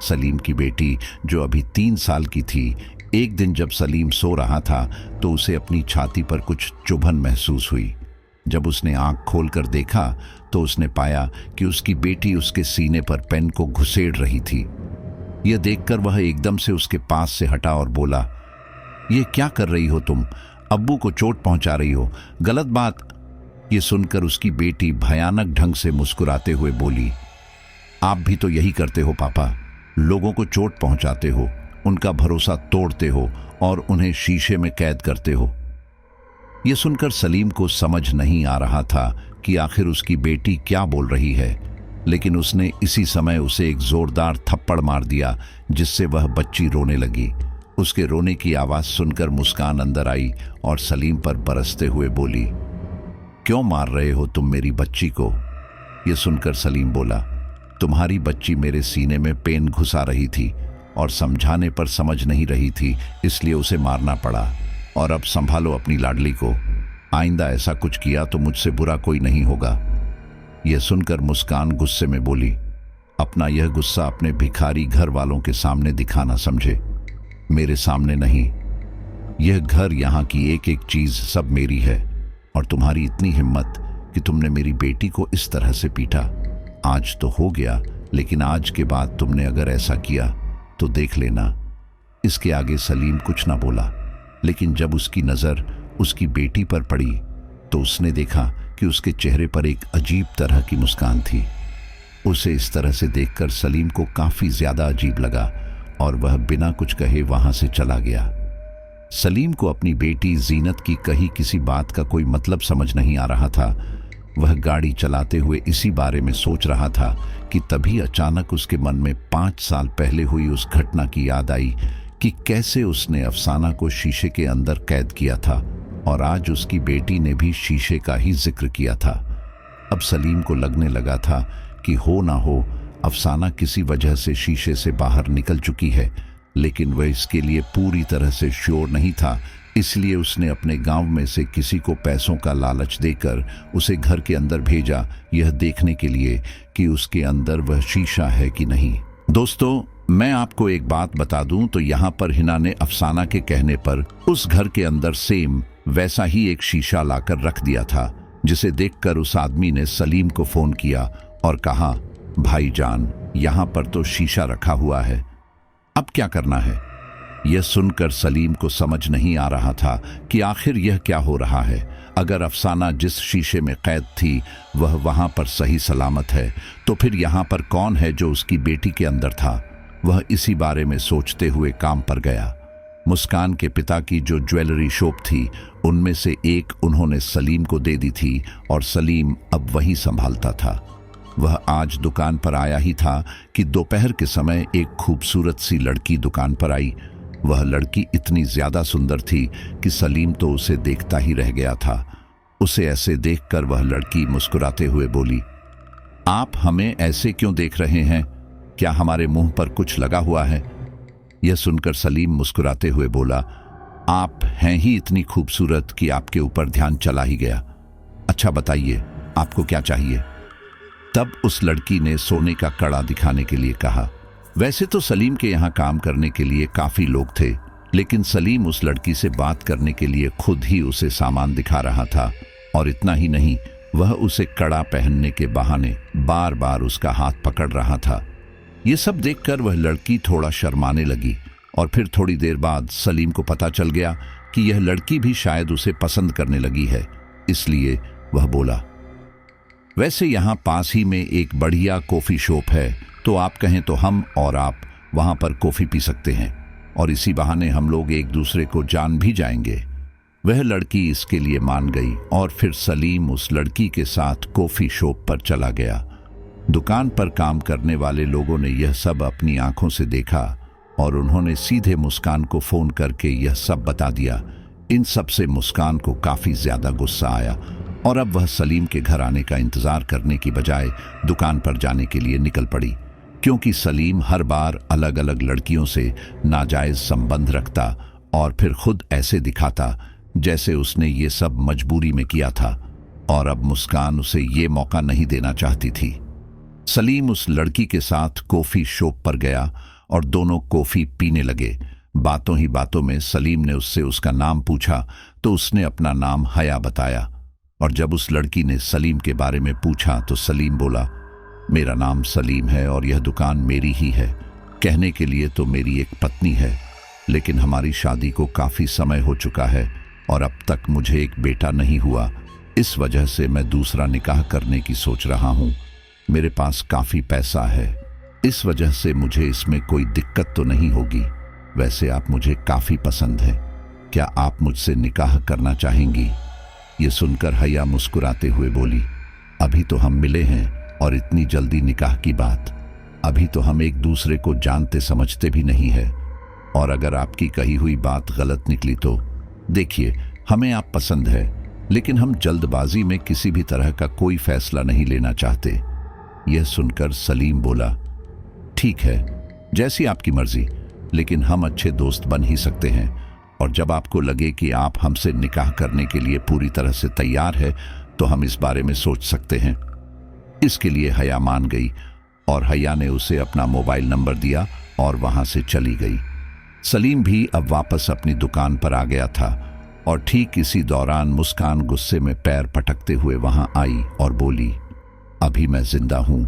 सलीम की बेटी, जो अभी 3 साल की थी, एक दिन जब सलीम सो रहा था तो उसे अपनी छाती पर कुछ चुभन महसूस हुई। जब उसने आंख खोलकर देखा तो उसने पाया कि उसकी बेटी उसके सीने पर पेन को घुसेड़ रही थी। यह देखकर वह एकदम से उसके पास से हटा और बोला, ये क्या कर रही हो तुम? अब्बू को चोट पहुंचा रही हो, गलत बात। ये सुनकर उसकी बेटी भयानक ढंग से मुस्कुराते हुए बोली, आप भी तो यही करते हो पापा, लोगों को चोट पहुंचाते हो, उनका भरोसा तोड़ते हो और उन्हें शीशे में कैद करते हो। ये सुनकर सलीम को समझ नहीं आ रहा था कि आखिर उसकी बेटी क्या बोल रही है, लेकिन उसने इसी समय उसे एक जोरदार थप्पड़ मार दिया जिससे वह बच्ची रोने लगी। उसके रोने की आवाज सुनकर मुस्कान अंदर आई और सलीम पर बरसते हुए बोली, क्यों मार रहे हो तुम मेरी बच्ची को? यह सुनकर सलीम बोला, तुम्हारी बच्ची मेरे सीने में पेन घुसा रही थी और समझाने पर समझ नहीं रही थी, इसलिए उसे मारना पड़ा। और अब संभालो अपनी लाडली को, आइंदा ऐसा कुछ किया तो मुझसे बुरा कोई नहीं होगा। यह सुनकर मुस्कान गुस्से में बोली, अपना यह गुस्सा अपने भिखारी घर वालों के सामने दिखाना समझे, मेरे सामने नहीं। यह घर, यहाँ की एक एक चीज सब मेरी है, और तुम्हारी इतनी हिम्मत कि तुमने मेरी बेटी को इस तरह से पीटा। आज तो हो गया, लेकिन आज के बाद तुमने अगर ऐसा किया तो देख लेना। इसके आगे सलीम कुछ ना बोला, लेकिन जब उसकी नजर उसकी बेटी पर पड़ी तो उसने देखा कि उसके चेहरे पर एक अजीब तरह की मुस्कान थी। उसे इस तरह से देखकर सलीम को काफी ज्यादा अजीब लगा और वह बिना कुछ कहे वहां से चला गया। सलीम को अपनी बेटी जीनत की कही किसी बात का कोई मतलब समझ नहीं आ रहा था। वह गाड़ी चलाते हुए इसी बारे में सोच रहा था कि तभी अचानक उसके मन में 5 साल पहले हुई उस घटना की याद आई कि कैसे उसने अफसाना को शीशे के अंदर कैद किया था और आज उसकी बेटी ने भी शीशे का ही जिक्र किया था। अब सलीम को लगने लगा था कि हो ना हो अफसाना किसी वजह से शीशे से बाहर निकल चुकी है, लेकिन वह इसके लिए पूरी तरह से श्योर नहीं था। इसलिए उसने अपने गांव में से किसी को पैसों का लालच देकर उसे घर के अंदर भेजा, यह देखने के लिए कि उसके अंदर वह शीशा है कि नहीं। दोस्तों, मैं आपको एक बात बता दूं तो यहाँ पर हिना ने अफसाना के कहने पर उस घर के अंदर सेम वैसा ही एक शीशा लाकर रख दिया था, जिसे देखकर उस आदमी ने सलीम को फोन किया और कहा, भाईजान, यहाँ पर तो शीशा रखा हुआ है, अब क्या करना है? यह सुनकर सलीम को समझ नहीं आ रहा था कि आखिर यह क्या हो रहा है। अगर अफसाना जिस शीशे में कैद थी वह वहां पर सही सलामत है, तो फिर यहाँ पर कौन है जो उसकी बेटी के अंदर था? वह इसी बारे में सोचते हुए काम पर गया। मुस्कान के पिता की जो ज्वेलरी शॉप थी उनमें से एक उन्होंने सलीम को दे दी थी और सलीम अब वही संभालता था। वह आज दुकान पर आया ही था कि दोपहर के समय एक खूबसूरत सी लड़की दुकान पर आई। वह लड़की इतनी ज्यादा सुंदर थी कि सलीम तो उसे देखता ही रह गया था। उसे ऐसे देखकर वह लड़की मुस्कुराते हुए बोली, आप हमें ऐसे क्यों देख रहे हैं? क्या हमारे मुंह पर कुछ लगा हुआ है? यह सुनकर सलीम मुस्कुराते हुए बोला, आप हैं ही इतनी खूबसूरत कि आपके ऊपर ध्यान चला ही गया। अच्छा बताइए, आपको क्या चाहिए? तब उस लड़की ने सोने का कड़ा दिखाने के लिए कहा। वैसे तो सलीम के यहाँ काम करने के लिए काफी लोग थे, लेकिन सलीम उस लड़की से बात करने के लिए खुद ही उसे सामान दिखा रहा था। और इतना ही नहीं, वह उसे कड़ा पहनने के बहाने बार बार उसका हाथ पकड़ रहा था। ये सब देखकर वह लड़की थोड़ा शर्माने लगी और फिर थोड़ी देर बाद सलीम को पता चल गया कि यह लड़की भी शायद उसे पसंद करने लगी है। इसलिए वह बोला, वैसे यहाँ पास ही में एक बढ़िया कॉफी शॉप है, तो आप कहें तो हम और आप वहां पर कॉफी पी सकते हैं और इसी बहाने हम लोग एक दूसरे को जान भी जाएंगे। वह लड़की इसके लिए मान गई और फिर सलीम उस लड़की के साथ कॉफी शॉप पर चला गया। दुकान पर काम करने वाले लोगों ने यह सब अपनी आंखों से देखा और उन्होंने सीधे मुस्कान को फोन करके यह सब बता दिया। इन सब से मुस्कान को काफी ज्यादा गुस्सा आया और अब वह सलीम के घर आने का इंतजार करने की बजाय दुकान पर जाने के लिए निकल पड़ी, क्योंकि सलीम हर बार अलग अलग लड़कियों से नाजायज संबंध रखता और फिर खुद ऐसे दिखाता जैसे उसने ये सब मजबूरी में किया था, और अब मुस्कान उसे ये मौका नहीं देना चाहती थी। सलीम उस लड़की के साथ कॉफी शॉप पर गया और दोनों कॉफी पीने लगे। बातों ही बातों में सलीम ने उससे उसका नाम पूछा तो उसने अपना नाम हया बताया, और जब उस लड़की ने सलीम के बारे में पूछा तो सलीम बोला, मेरा नाम सलीम है और यह दुकान मेरी ही है। कहने के लिए तो मेरी एक पत्नी है, लेकिन हमारी शादी को काफी समय हो चुका है और अब तक मुझे एक बेटा नहीं हुआ। इस वजह से मैं दूसरा निकाह करने की सोच रहा हूँ। मेरे पास काफी पैसा है, इस वजह से मुझे इसमें कोई दिक्कत तो नहीं होगी। वैसे आप मुझे काफी पसंद है, क्या आप मुझसे निकाह करना चाहेंगी? ये सुनकर हया मुस्कुराते हुए बोली, अभी तो हम मिले हैं और इतनी जल्दी निकाह की बात। अभी तो हम एक दूसरे को जानते समझते भी नहीं है। और अगर आपकी कही हुई बात गलत निकली तो देखिए, हमें आप पसंद है, लेकिन हम जल्दबाजी में किसी भी तरह का कोई फैसला नहीं लेना चाहते। यह सुनकर सलीम बोला, ठीक है, जैसी आपकी मर्जी, लेकिन हम अच्छे दोस्त बन ही सकते हैं। और जब आपको लगे कि आप हमसे निकाह करने के लिए पूरी तरह से तैयार है तो हम इस बारे में सोच सकते हैं। इसके लिए हया मान गई और हया ने उसे अपना मोबाइल नंबर दिया और वहां से चली गई। सलीम भी अब वापस अपनी दुकान पर आ गया था और ठीक इसी दौरान मुस्कान गुस्से में पैर पटकते हुए वहां आई और बोली, अभी मैं जिंदा हूं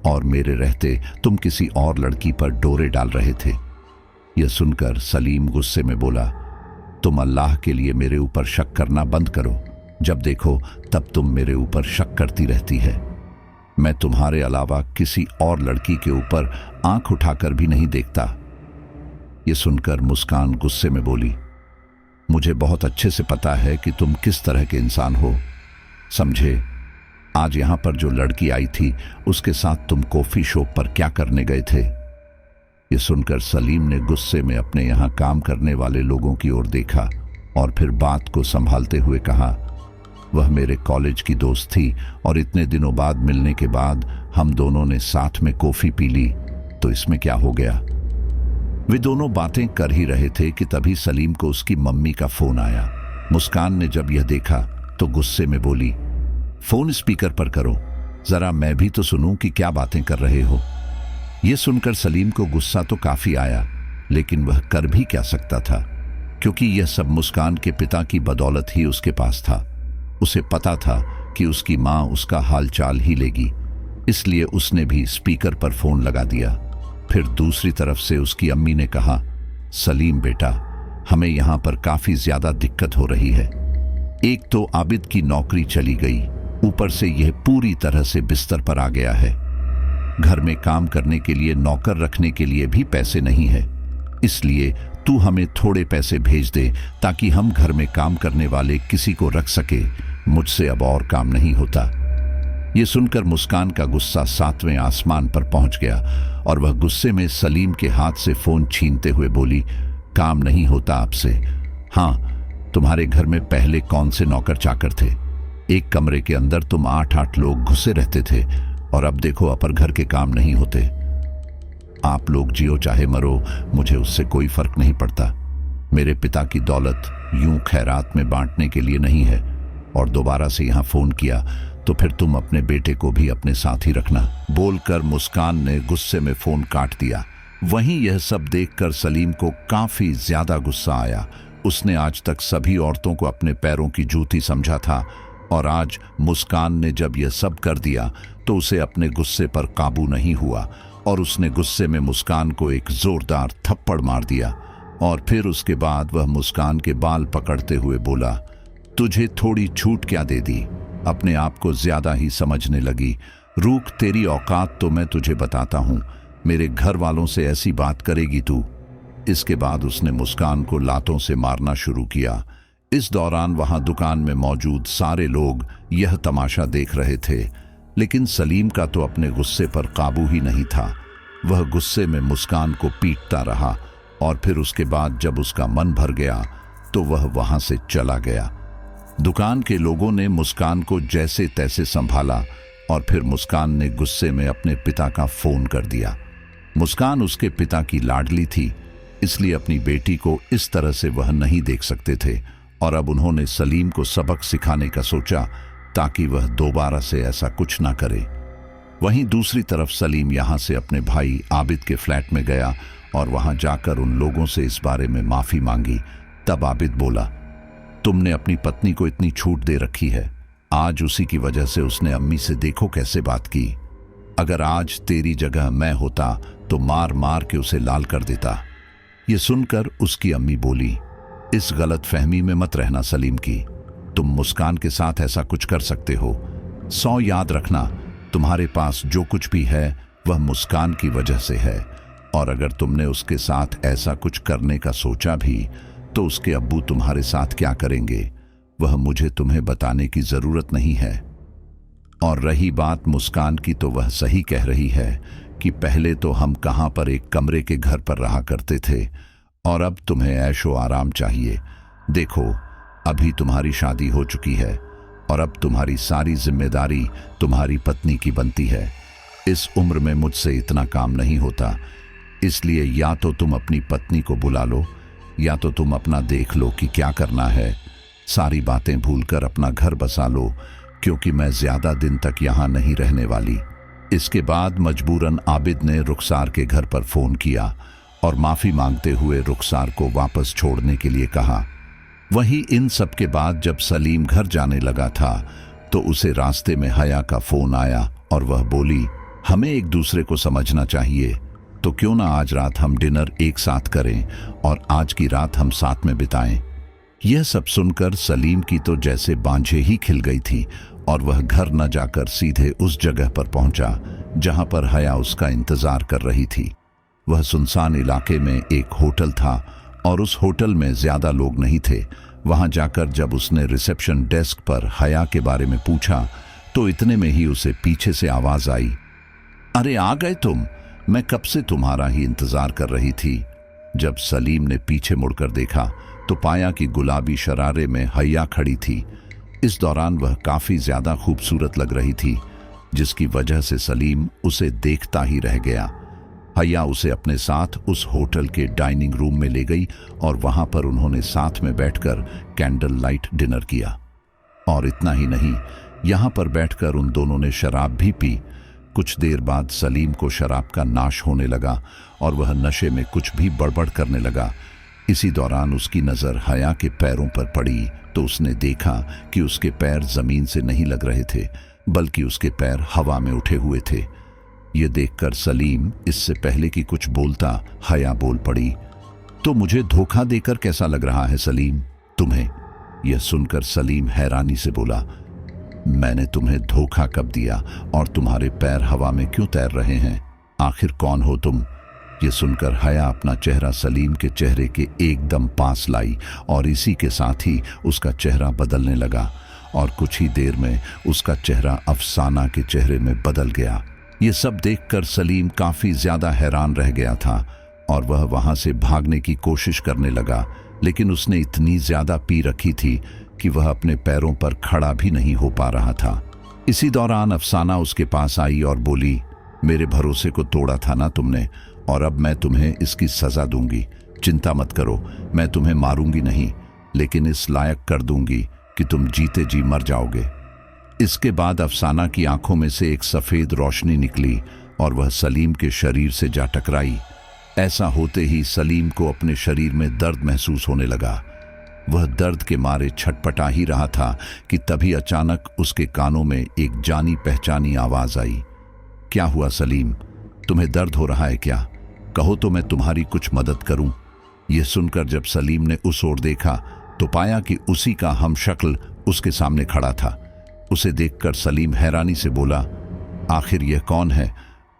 और मेरे रहते तुम किसी और लड़की पर डोरे डाल रहे थे। यह सुनकर सलीम गुस्से में बोला, तुम अल्लाह के लिए मेरे ऊपर शक करना बंद करो। जब देखो तब तुम मेरे ऊपर शक करती रहती है। मैं तुम्हारे अलावा किसी और लड़की के ऊपर आंख उठाकर भी नहीं देखता। यह सुनकर मुस्कान गुस्से में बोली, मुझे बहुत अच्छे से पता है कि तुम किस तरह के इंसान हो। समझे, आज यहां पर जो लड़की आई थी उसके साथ तुम कॉफी शॉप पर क्या करने गए थे? यह सुनकर सलीम ने गुस्से में अपने यहां काम करने वाले लोगों की ओर देखा और फिर बात को संभालते हुए कहा, वह मेरे कॉलेज की दोस्त थी और इतने दिनों बाद मिलने के बाद हम दोनों ने साथ में कॉफी पी ली, तो इसमें क्या हो गया? वे दोनों बातें कर ही रहे थे कि तभी सलीम को उसकी मम्मी का फोन आया। मुस्कान ने जब यह देखा तो गुस्से में बोली, फोन स्पीकर पर करो, जरा मैं भी तो सुनूं कि क्या बातें कर रहे हो। यह सुनकर सलीम को गुस्सा तो काफी आया, लेकिन वह कर भी क्या सकता था, क्योंकि यह सब मुस्कान के पिता की बदौलत ही उसके पास था। उसे पता था कि उसकी मां उसका हालचाल ही लेगी, इसलिए उसने भी स्पीकर पर फोन लगा दिया। फिर दूसरी तरफ से उसकी अम्मी ने कहा, सलीम बेटा, हमें यहां पर काफी ज्यादा दिक्कत हो रही है। एक तो आबिद की नौकरी चली गई, ऊपर से यह पूरी तरह से बिस्तर पर आ गया है। घर में काम करने के लिए नौकर रखने के लिए भी पैसे नहीं है, इसलिए तू हमें थोड़े पैसे भेज दे ताकि हम घर में काम करने वाले किसी को रख सके। मुझसे अब और काम नहीं होता। यह सुनकर मुस्कान का गुस्सा 7वें आसमान पर पहुंच गया और वह गुस्से में सलीम के हाथ से फोन छीनते हुए बोली, काम नहीं होता आपसे। हाँ, तुम्हारे घर में पहले कौन से नौकर चाकर थे? एक कमरे के अंदर तुम 8-8 लोग घुसे रहते थे और अब देखो अपर घर के काम नहीं होते। आप लोग जियो चाहे मरो, मुझे उससे कोई फर्क नहीं पड़ता। मेरे पिता की दौलत यूं खैरात में बांटने के लिए नहीं है। और दोबारा से यहां फोन किया तो फिर तुम अपने बेटे को भी अपने साथ ही रखना। बोलकर मुस्कान ने गुस्से में फोन काट दिया। वहीं यह सब देखकर सलीम को काफी ज्यादा गुस्सा आया। उसने आज तक सभी औरतों को अपने पैरों की जूती समझा था और आज मुस्कान ने जब यह सब कर दिया तो उसे अपने गुस्से पर काबू नहीं हुआ और उसने गुस्से में मुस्कान को एक जोरदार थप्पड़ मार दिया। और फिर उसके बाद वह मुस्कान के बाल पकड़ते हुए बोला, तुझे थोड़ी छूट क्या दे दी? अपने आप को ज्यादा ही समझने लगी। रूख, तेरी औकात तो मैं तुझे बताता हूं। मेरे घर वालों से ऐसी बात करेगी तू? इसके बाद उसने मुस्कान को लातों से मारना शुरू किया। इस दौरान वहां दुकान में मौजूद सारे लोग यह तमाशा देख रहे थे, लेकिन सलीम का तो अपने गुस्से पर काबू ही नहीं था। वह गुस्से में मुस्कान को पीटता रहा और फिर उसके बाद जब उसका मन भर गया तो वह वहां से चला गया। दुकान के लोगों ने मुस्कान को जैसे तैसे संभाला और फिर मुस्कान ने गुस्से में अपने पिता का फोन कर दिया। मुस्कान उसके पिता की लाडली थी, इसलिए अपनी बेटी को इस तरह से वह नहीं देख सकते थे और अब उन्होंने सलीम को सबक सिखाने का सोचा ताकि वह दोबारा से ऐसा कुछ ना करे। वहीं दूसरी तरफ सलीम यहां से अपने भाई आबिद के फ्लैट में गया और वहां जाकर उन लोगों से इस बारे में माफी मांगी। तब आबिद बोला, तुमने अपनी पत्नी को इतनी छूट दे रखी है, आज उसी की वजह से उसने अम्मी से देखो कैसे बात की। अगर आज तेरी जगह मैं होता तो मार मार के उसे लाल कर देता। ये सुनकर उसकी अम्मी बोली, इस गलत फहमी में मत रहना सलीम की, तुम मुस्कान के साथ ऐसा कुछ कर सकते हो। 100 याद रखना, तुम्हारे पास जो कुछ भी है वह मुस्कान की वजह से है और अगर तुमने उसके साथ ऐसा कुछ करने का सोचा भी तो उसके अब्बू तुम्हारे साथ क्या करेंगे? वह मुझे तुम्हें बताने की जरूरत नहीं है। और रही बात मुस्कान की, तो वह सही कह रही है कि पहले तो हम कहां पर एक कमरे के घर पर रहा करते थे, और अब तुम्हें ऐशो आराम चाहिए। देखो, अभी तुम्हारी शादी हो चुकी है और अब तुम्हारी सारी जिम्मेदारी तुम्हारी पत्नी की बनती है। इस उम्र में मुझसे इतना काम नहीं होता, इसलिए या तो तुम अपनी पत्नी को बुला लो या तो तुम अपना देख लो कि क्या करना है। सारी बातें भूलकर अपना घर बसा लो, क्योंकि मैं ज्यादा दिन तक यहां नहीं रहने वाली। इसके बाद मजबूरन आबिद ने रुखसार के घर पर फोन किया और माफी मांगते हुए रुखसार को वापस छोड़ने के लिए कहा। वहीं इन सब के बाद जब सलीम घर जाने लगा था तो उसे रास्ते में हया का फोन आया और वह बोली, हमें एक दूसरे को समझना चाहिए, तो क्यों ना आज रात हम डिनर एक साथ करें और आज की रात हम साथ में बिताएं। यह सब सुनकर सलीम की तो जैसे बांझे ही खिल गई थी और वह घर न जाकर सीधे उस जगह पर पहुंचा जहां पर हया उसका इंतजार कर रही थी। वह सुनसान इलाके में एक होटल था और उस होटल में ज्यादा लोग नहीं थे। वहां जाकर जब उसने रिसेप्शन डेस्क पर हया के बारे में पूछा तो इतने में ही उसे पीछे से आवाज आई, अरे आ गए तुम, मैं कब से तुम्हारा ही इंतजार कर रही थी। जब सलीम ने पीछे मुड़कर देखा तो पाया कि गुलाबी शरारे में हया खड़ी थी। इस दौरान वह काफी ज्यादा खूबसूरत लग रही थी, जिसकी वजह से सलीम उसे देखता ही रह गया। हया उसे अपने साथ उस होटल के डाइनिंग रूम में ले गई और वहां पर उन्होंने साथ में बैठकर कैंडल लाइट डिनर किया। और इतना ही नहीं, यहां पर बैठकर उन दोनों ने शराब भी पी। कुछ देर बाद सलीम को शराब का नाश होने लगा और वह नशे में कुछ भी बड़बड़ करने लगा। इसी दौरान उसकी नजर हया के पैरों पर पड़ी तो उसने देखा कि उसके पैर जमीन से नहीं लग रहे थे, बल्कि उसके पैर हवा में उठे हुए थे। ये देखकर सलीम इससे पहले कि कुछ बोलता, हया बोल पड़ी, तो मुझे धोखा देकर कैसा लग रहा है सलीम तुम्हें? यह सुनकर सलीम हैरानी से बोला, मैंने तुम्हें धोखा कब दिया और तुम्हारे पैर हवा में क्यों तैर रहे हैं? आखिर कौन हो तुम? ये सुनकर हया अपना चेहरा सलीम के चेहरे के एकदम पास लाई और इसी के साथ ही उसका चेहरा बदलने लगा और कुछ ही देर में उसका चेहरा अफसाना के चेहरे में बदल गया। ये सब देखकर सलीम काफी ज्यादा हैरान रह गया था और वह वहां से भागने की कोशिश करने लगा, लेकिन उसने इतनी ज्यादा पी रखी थी कि वह अपने पैरों पर खड़ा भी नहीं हो पा रहा था। इसी दौरान अफसाना उसके पास आई और बोली, मेरे भरोसे को तोड़ा था ना तुमने, और अब मैं तुम्हें इसकी सजा दूंगी। चिंता मत करो, मैं तुम्हें मारूंगी नहीं, लेकिन इस लायक कर दूंगी कि तुम जीते जी मर जाओगे। इसके बाद अफसाना की आंखों में से एक सफेद रोशनी निकली और वह सलीम के शरीर से जा टकराई। ऐसा होते ही सलीम को अपने शरीर में दर्द महसूस होने लगा। वह दर्द के मारे छटपटा ही रहा था कि तभी अचानक उसके कानों में एक जानी पहचानी आवाज आई, क्या हुआ सलीम, तुम्हें दर्द हो रहा है क्या? कहो तो मैं तुम्हारी कुछ मदद करूं। यह सुनकर जब सलीम ने उस ओर देखा तो पाया कि उसी का हमशक्ल उसके सामने खड़ा था। उसे देखकर सलीम हैरानी से बोला, आखिर यह कौन है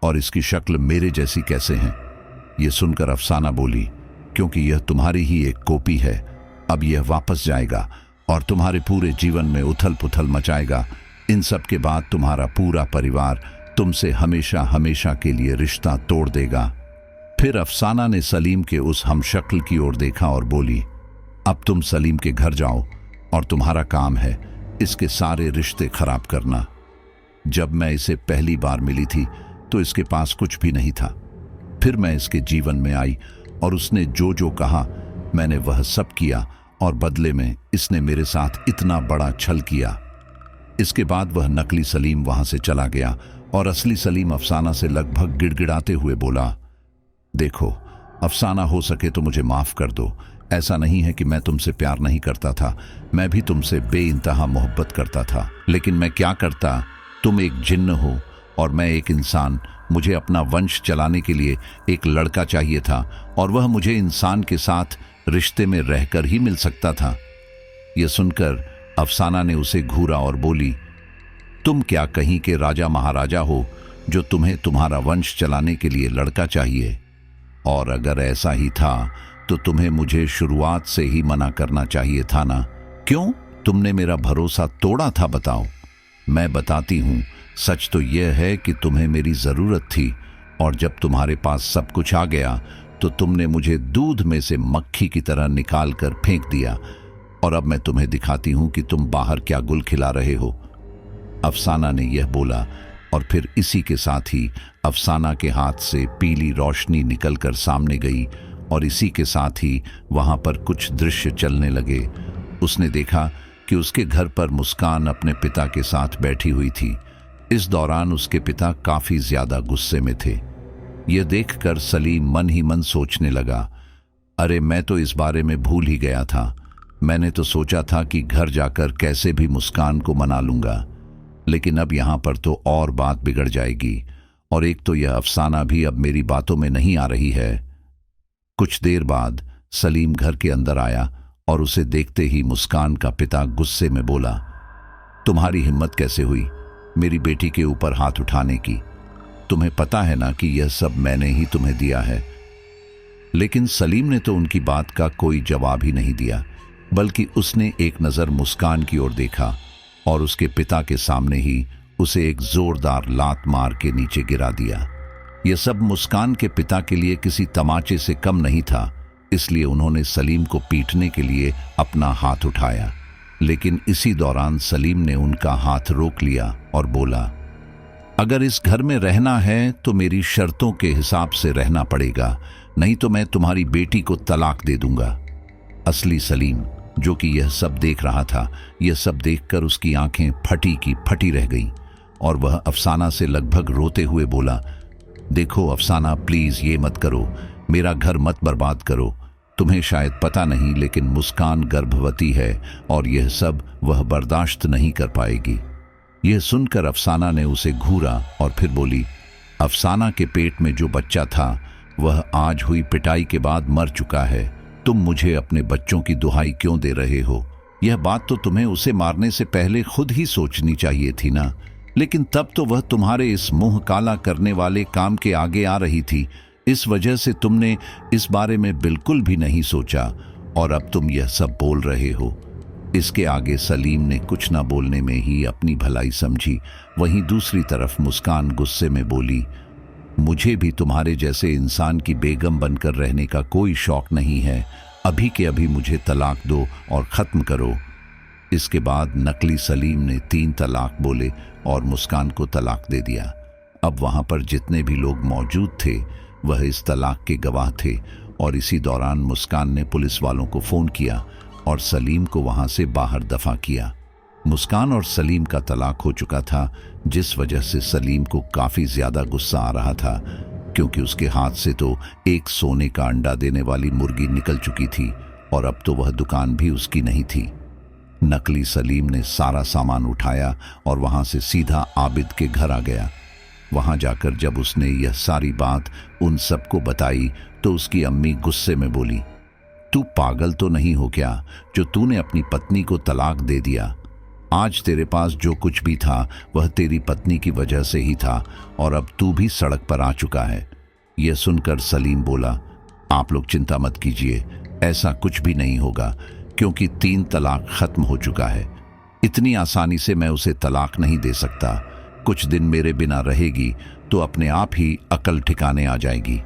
और इसकी शक्ल मेरे जैसी कैसे है? यह सुनकर अफसाना बोली, क्योंकि यह तुम्हारी ही एक कॉपी है। अब यह वापस जाएगा और तुम्हारे पूरे जीवन में उथल पुथल मचाएगा। इन सब के बाद तुम्हारा पूरा परिवार तुमसे हमेशा हमेशा के लिए रिश्ता तोड़ देगा। फिर अफसाना ने सलीम के उस हमशक्ल की ओर देखा और बोली, अब तुम सलीम के घर जाओ और तुम्हारा काम है इसके सारे रिश्ते खराब करना। जब मैं इसे पहली बार मिली थी तो इसके पास कुछ भी नहीं था। फिर मैं इसके जीवन में आई और उसने जो जो कहा मैंने वह सब किया और बदले में इसने मेरे साथ इतना बड़ा छल किया। इसके बाद वह नकली सलीम वहां से चला गया और असली सलीम अफसाना से लगभग गिड़गिड़ाते हुए बोला, देखो अफसाना, हो सके तो मुझे माफ कर दो। ऐसा नहीं है कि मैं तुमसे प्यार नहीं करता था, मैं भी तुमसे बेइंतहा मोहब्बत करता था, लेकिन मैं क्या करता, तुम एक जिन्न हो और मैं एक इंसान। मुझे अपना वंश चलाने के लिए एक लड़का चाहिए था और वह मुझे इंसान के साथ रिश्ते में रहकर ही मिल सकता था। यह सुनकर अफसाना ने उसे घूरा और बोली, तुम क्या कहीं के राजा महाराजा हो जो तुम्हें तुम्हारा वंश चलाने के लिए लड़का चाहिए? और अगर ऐसा ही था तो तुम्हें मुझे शुरुआत से ही मना करना चाहिए था ना? क्यों? तुमने मेरा भरोसा तोड़ा था बताओ। मैं बताती हूँ, सच तो यह है कि तुम्हें मेरी ज़रूरत थी और जब तुम्हारे पास सब कुछ आ गया तो तुमने मुझे दूध में से मक्खी की तरह निकाल कर फेंक दिया और अब मैं तुम्हें दिखाती हूँ कि तुम बाहर क्या गुल खिला रहे हो। अफसाना ने यह बोला और फिर इसी के साथ ही अफसाना के हाथ से पीली रोशनी निकलकर सामने गई और इसी के साथ ही वहां पर कुछ दृश्य चलने लगे। उसने देखा कि उसके घर पर मुस्कान अपने पिता के साथ बैठी हुई थी। इस दौरान उसके पिता काफी ज्यादा गुस्से में थे। यह देखकर सलीम मन ही मन सोचने लगा, अरे मैं तो इस बारे में भूल ही गया था। मैंने तो सोचा था कि घर जाकर कैसे भी मुस्कान को मना लूंगा, लेकिन अब यहां पर तो और बात बिगड़ जाएगी और एक तो यह अफसाना भी अब मेरी बातों में नहीं आ रही है। कुछ देर बाद सलीम घर के अंदर आया और उसे देखते ही मुस्कान का पिता गुस्से में बोला, तुम्हारी हिम्मत कैसे हुई मेरी बेटी के ऊपर हाथ उठाने की? तुम्हें पता है ना कि यह सब मैंने ही तुम्हें दिया है। लेकिन सलीम ने तो उनकी बात का कोई जवाब ही नहीं दिया, बल्कि उसने एक नज़र मुस्कान की ओर देखा और उसके पिता के सामने ही उसे एक जोरदार लात मार के नीचे गिरा दिया। यह सब मुस्कान के पिता के लिए किसी तमाचे से कम नहीं था, इसलिए उन्होंने सलीम को पीटने के लिए अपना हाथ उठाया। लेकिन इसी दौरान सलीम ने उनका हाथ रोक लिया और बोला, अगर इस घर में रहना है तो मेरी शर्तों के हिसाब से रहना पड़ेगा, नहीं तो मैं तुम्हारी बेटी को तलाक दे दूंगा। असली सलीम, जो कि यह सब देख रहा था, यह सब देखकर उसकी आंखें फटी की फटी रह गईं और वह अफसाना से लगभग रोते हुए बोला, देखो अफसाना, प्लीज ये मत करो, मेरा घर मत बर्बाद करो। तुम्हें शायद पता नहीं, लेकिन मुस्कान गर्भवती है और यह सब वह बर्दाश्त नहीं कर पाएगी। यह सुनकर अफसाना ने उसे घूरा और फिर बोली, अफसाना के पेट में जो बच्चा था वह आज हुई पिटाई के बाद मर चुका है। तुम मुझे अपने बच्चों की दुहाई क्यों दे रहे हो? यह बात तो तुम्हें उसे मारने से पहले खुद ही सोचनी चाहिए थी ना। लेकिन तब तो वह तुम्हारे इस मुंह काला करने वाले काम के आगे आ रही थी, इस वजह से तुमने इस बारे में बिल्कुल भी नहीं सोचा और अब तुम यह सब बोल रहे हो। इसके आगे सलीम ने कुछ ना बोलने में ही अपनी भलाई समझी। वहीं दूसरी तरफ मुस्कान गुस्से में बोली, मुझे भी तुम्हारे जैसे इंसान की बेगम बनकर रहने का कोई शौक नहीं है। अभी के अभी मुझे तलाक दो और ख़त्म करो। इसके बाद नकली सलीम ने 3 तलाक बोले और मुस्कान को तलाक दे दिया। अब वहां पर जितने भी लोग मौजूद थे वह इस तलाक के गवाह थे और इसी दौरान मुस्कान ने पुलिस वालों को फ़ोन किया और सलीम को वहां से बाहर दफा किया। मुस्कान और सलीम का तलाक हो चुका था, जिस वजह से सलीम को काफ़ी ज़्यादा गुस्सा आ रहा था, क्योंकि उसके हाथ से तो एक सोने का अंडा देने वाली मुर्गी निकल चुकी थी और अब तो वह दुकान भी उसकी नहीं थी। नकली सलीम ने सारा सामान उठाया और वहां से सीधा आबिद के घर आ गया। वहां जाकर जब उसने यह सारी बात उन सबको बताई तो उसकी अम्मी गुस्से में बोली, तू पागल तो नहीं हो क्या जो तूने अपनी पत्नी को तलाक दे दिया? आज तेरे पास जो कुछ भी था वह तेरी पत्नी की वजह से ही था और अब तू भी सड़क पर आ चुका है। यह सुनकर सलीम बोला, आप लोग चिंता मत कीजिए, ऐसा कुछ भी नहीं होगा, क्योंकि 3 तलाक खत्म हो चुका है। इतनी आसानी से मैं उसे तलाक नहीं दे सकता। कुछ दिन मेरे बिना रहेगी तो अपने आप ही अकल ठिकाने आ जाएगी।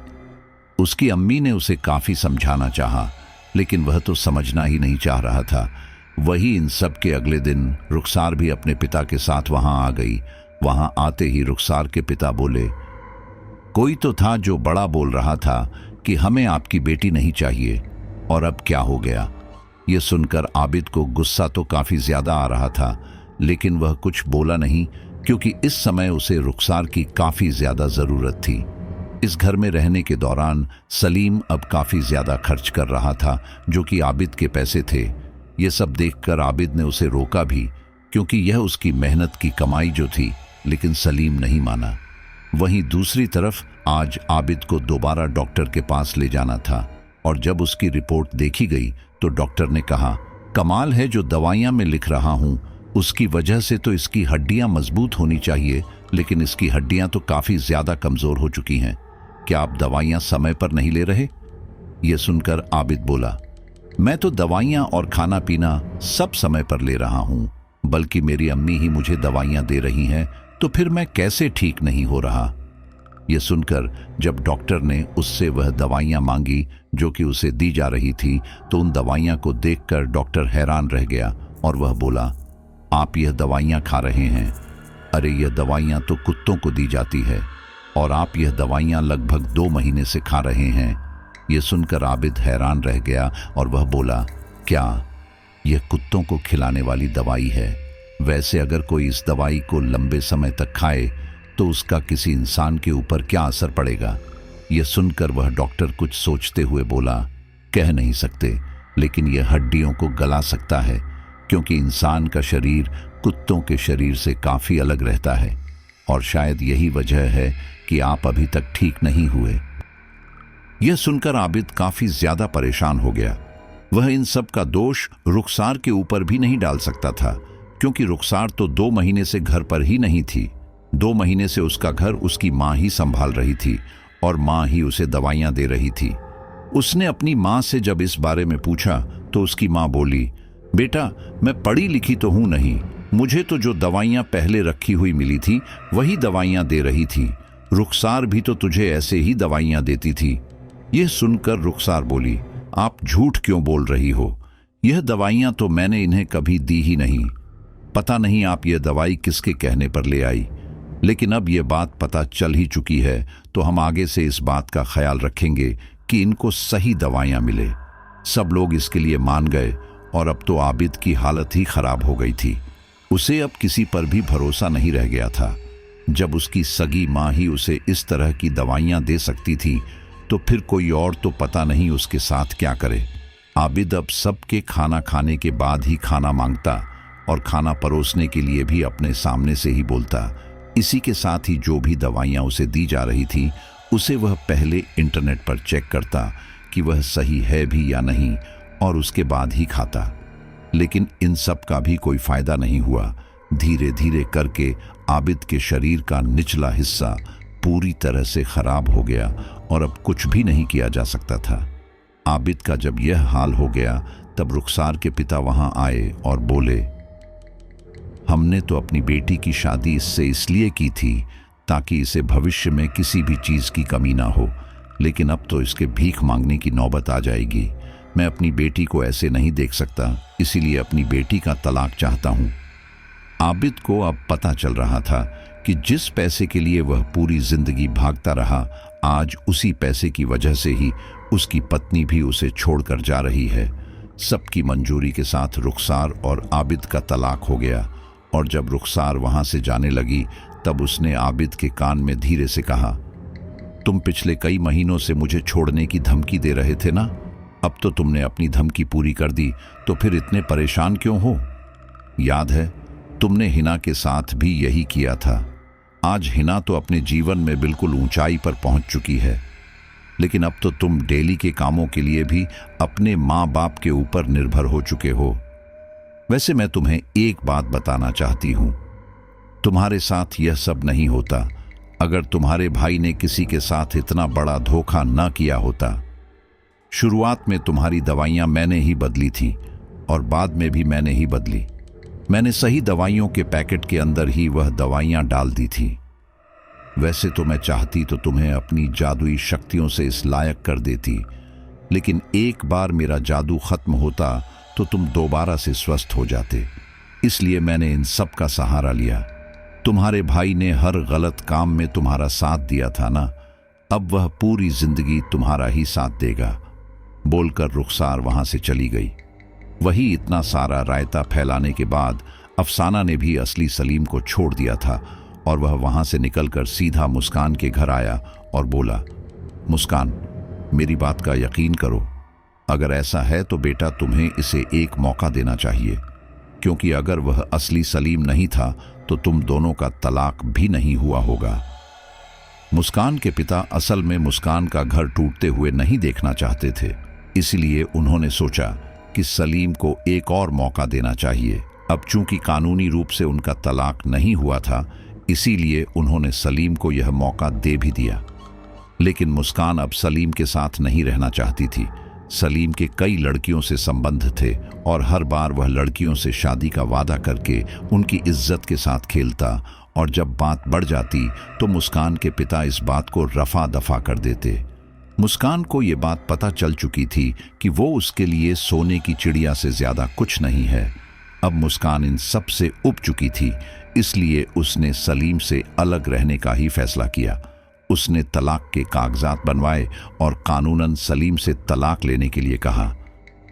उसकी अम्मी ने उसे काफी समझाना चाहा, लेकिन वह तो समझना ही नहीं चाह रहा था। वही इन सब के अगले दिन रुखसार भी अपने पिता के साथ वहां आ गई। वहां आते ही रुखसार के पिता बोले, कोई तो था जो बड़ा बोल रहा था कि हमें आपकी बेटी नहीं चाहिए, और अब क्या हो गया? यह सुनकर आबिद को गुस्सा तो काफी ज्यादा आ रहा था, लेकिन वह कुछ बोला नहीं, क्योंकि इस समय उसे रुखसार की काफी ज्यादा जरूरत थी। इस घर में रहने के दौरान सलीम अब काफी ज्यादा खर्च कर रहा था, जो कि आबिद के पैसे थे। यह सब देखकर आबिद ने उसे रोका भी, क्योंकि यह उसकी मेहनत की कमाई जो थी, लेकिन सलीम नहीं माना। वहीं दूसरी तरफ आज आबिद को दोबारा डॉक्टर के पास ले जाना था, और जब उसकी रिपोर्ट देखी गई तो डॉक्टर ने कहा, कमाल है, जो दवाइयां मैं लिख रहा हूं उसकी वजह से तो इसकी हड्डियां मजबूत होनी चाहिए, लेकिन इसकी हड्डियां तो काफी ज्यादा कमजोर हो चुकी हैं। क्या आप दवाइयां समय पर नहीं ले रहे? यह सुनकर आबिद बोला, मैं तो दवाइयाँ और खाना पीना सब समय पर ले रहा हूँ, बल्कि मेरी अम्मी ही मुझे दवाइयाँ दे रही हैं, तो फिर मैं कैसे ठीक नहीं हो रहा। यह सुनकर जब डॉक्टर ने उससे वह दवाइयाँ मांगी जो कि उसे दी जा रही थी, तो उन दवाइयाँ को देखकर डॉक्टर हैरान रह गया और वह बोला, आप यह दवाइयाँ खा रहे हैं? अरे यह दवाइयाँ तो कुत्तों को दी जाती है और आप यह दवाइयाँ लगभग 2 महीने से खा रहे हैं। यह सुनकर आबिद हैरान रह गया और वह बोला, क्या यह कुत्तों को खिलाने वाली दवाई है? वैसे अगर कोई इस दवाई को लंबे समय तक खाए तो उसका किसी इंसान के ऊपर क्या असर पड़ेगा? यह सुनकर वह डॉक्टर कुछ सोचते हुए बोला, कह नहीं सकते, लेकिन यह हड्डियों को गला सकता है, क्योंकि इंसान का शरीर कुत्तों के शरीर से काफी अलग रहता है और शायद यही वजह है कि आप अभी तक ठीक नहीं हुए। यह सुनकर आबिद काफी ज्यादा परेशान हो गया। वह इन सब का दोष रुखसार के ऊपर भी नहीं डाल सकता था, क्योंकि रुखसार तो 2 महीने से घर पर ही नहीं थी। 2 महीने से उसका घर उसकी माँ ही संभाल रही थी और माँ ही उसे दवाइयाँ दे रही थी। उसने अपनी माँ से जब इस बारे में पूछा तो उसकी माँ बोली, बेटा मैं पढ़ी लिखी तो हूँ नहीं, मुझे तो जो दवाइयाँ पहले रखी हुई मिली थी वही दवाइयाँ दे रही थी। रुखसार भी तो तुझे ऐसे ही दवाइयाँ देती थी। यह सुनकर रुखसार बोली, आप झूठ क्यों बोल रही हो? यह दवाइयाँ तो मैंने इन्हें कभी दी ही नहीं। पता नहीं आप यह दवाई किसके कहने पर ले आई, लेकिन अब यह बात पता चल ही चुकी है, तो हम आगे से इस बात का ख्याल रखेंगे कि इनको सही दवाइयाँ मिले। सब लोग इसके लिए मान गए और अब तो आबिद की हालत ही खराब हो गई थी। उसे अब किसी पर भी भरोसा नहीं रह गया था। जब उसकी सगी माँ ही उसे इस तरह की दवाइयाँ दे सकती थी, तो फिर कोई और तो पता नहीं उसके साथ क्या करे। आबिद अब सबके खाना खाने के बाद ही खाना मांगता और खाना परोसने के लिए भी अपने सामने से ही बोलता। इसी के साथ ही जो भी दवाइयाँ उसे दी जा रही थी, उसे वह पहले इंटरनेट पर चेक करता कि वह सही है भी या नहीं, और उसके बाद ही खाता। लेकिन इन सब का भी कोई फायदा नहीं हुआ। धीरे धीरे करके आबिद के शरीर का निचला हिस्सा पूरी तरह से खराब हो गया और अब कुछ भी नहीं किया जा सकता था। आबिद का जब यह हाल हो गया, तब रुखसार के पिता वहां आए और बोले, हमने तो अपनी बेटी की शादी इससे इसलिए की थी ताकि इसे भविष्य में किसी भी चीज की कमी ना हो, लेकिन अब तो इसके भीख मांगने की नौबत आ जाएगी। मैं अपनी बेटी को ऐसे नहीं देख सकता, इसीलिए अपनी बेटी का तलाक चाहता हूँ। आबिद को अब पता चल रहा था कि जिस पैसे के लिए वह पूरी जिंदगी भागता रहा, आज उसी पैसे की वजह से ही उसकी पत्नी भी उसे छोड़कर जा रही है। सबकी मंजूरी के साथ रुखसार और आबिद का तलाक हो गया और जब रुखसार वहां से जाने लगी, तब उसने आबिद के कान में धीरे से कहा, तुम पिछले कई महीनों से मुझे छोड़ने की धमकी दे रहे थे ना? अब तो तुमने अपनी धमकी पूरी कर दी, तो फिर इतने परेशान क्यों हो? याद है तुमने हिना के साथ भी यही किया था। आज हिना तो अपने जीवन में बिल्कुल ऊंचाई पर पहुंच चुकी है, लेकिन अब तो तुम डेली के कामों के लिए भी अपने माँ बाप के ऊपर निर्भर हो चुके हो। वैसे मैं तुम्हें एक बात बताना चाहती हूं, तुम्हारे साथ यह सब नहीं होता अगर तुम्हारे भाई ने किसी के साथ इतना बड़ा धोखा न किया होता। शुरुआत में तुम्हारी दवाइयां मैंने ही बदली थी और बाद में भी मैंने ही बदली। मैंने सही दवाइयों के पैकेट के अंदर ही वह दवाइयां डाल दी थी। वैसे तो मैं चाहती तो तुम्हें अपनी जादुई शक्तियों से इस लायक कर देती, लेकिन एक बार मेरा जादू खत्म होता तो तुम दोबारा से स्वस्थ हो जाते। इसलिए मैंने इन सब का सहारा लिया। तुम्हारे भाई ने हर गलत काम में तुम्हारा साथ दिया था ना, अब वह पूरी जिंदगी तुम्हारा ही साथ देगा। बोलकर रुखसार वहां से चली गई। वही इतना सारा रायता फैलाने के बाद अफसाना ने भी असली सलीम को छोड़ दिया था और वह वहां से निकलकर सीधा मुस्कान के घर आया और बोला, मुस्कान, मेरी बात का यकीन करो, अगर ऐसा है तो बेटा तुम्हें इसे एक मौका देना चाहिए, क्योंकि अगर वह असली सलीम नहीं था तो तुम दोनों का तलाक भी नहीं हुआ होगा। मुस्कान के पिता असल में मुस्कान का घर टूटते हुए नहीं देखना चाहते थे, इसलिए उन्होंने सोचा कि सलीम को एक और मौका देना चाहिए। अब चूंकि कानूनी रूप से उनका तलाक नहीं हुआ था, इसीलिए उन्होंने सलीम को यह मौका दे भी दिया। लेकिन मुस्कान अब सलीम के साथ नहीं रहना चाहती थी। सलीम के कई लड़कियों से संबंध थे और हर बार वह लड़कियों से शादी का वादा करके उनकी इज्जत के साथ खेलता, और जब बात बढ़ जाती तो मुस्कान के पिता इस बात को रफा दफा कर देते। मुस्कान को ये बात पता चल चुकी थी कि वो उसके लिए सोने की चिड़िया से ज्यादा कुछ नहीं है। अब मुस्कान इन सब से उब चुकी थी, इसलिए उसने सलीम से अलग रहने का ही फैसला किया। उसने तलाक के कागजात बनवाए और कानूनन सलीम से तलाक लेने के लिए कहा।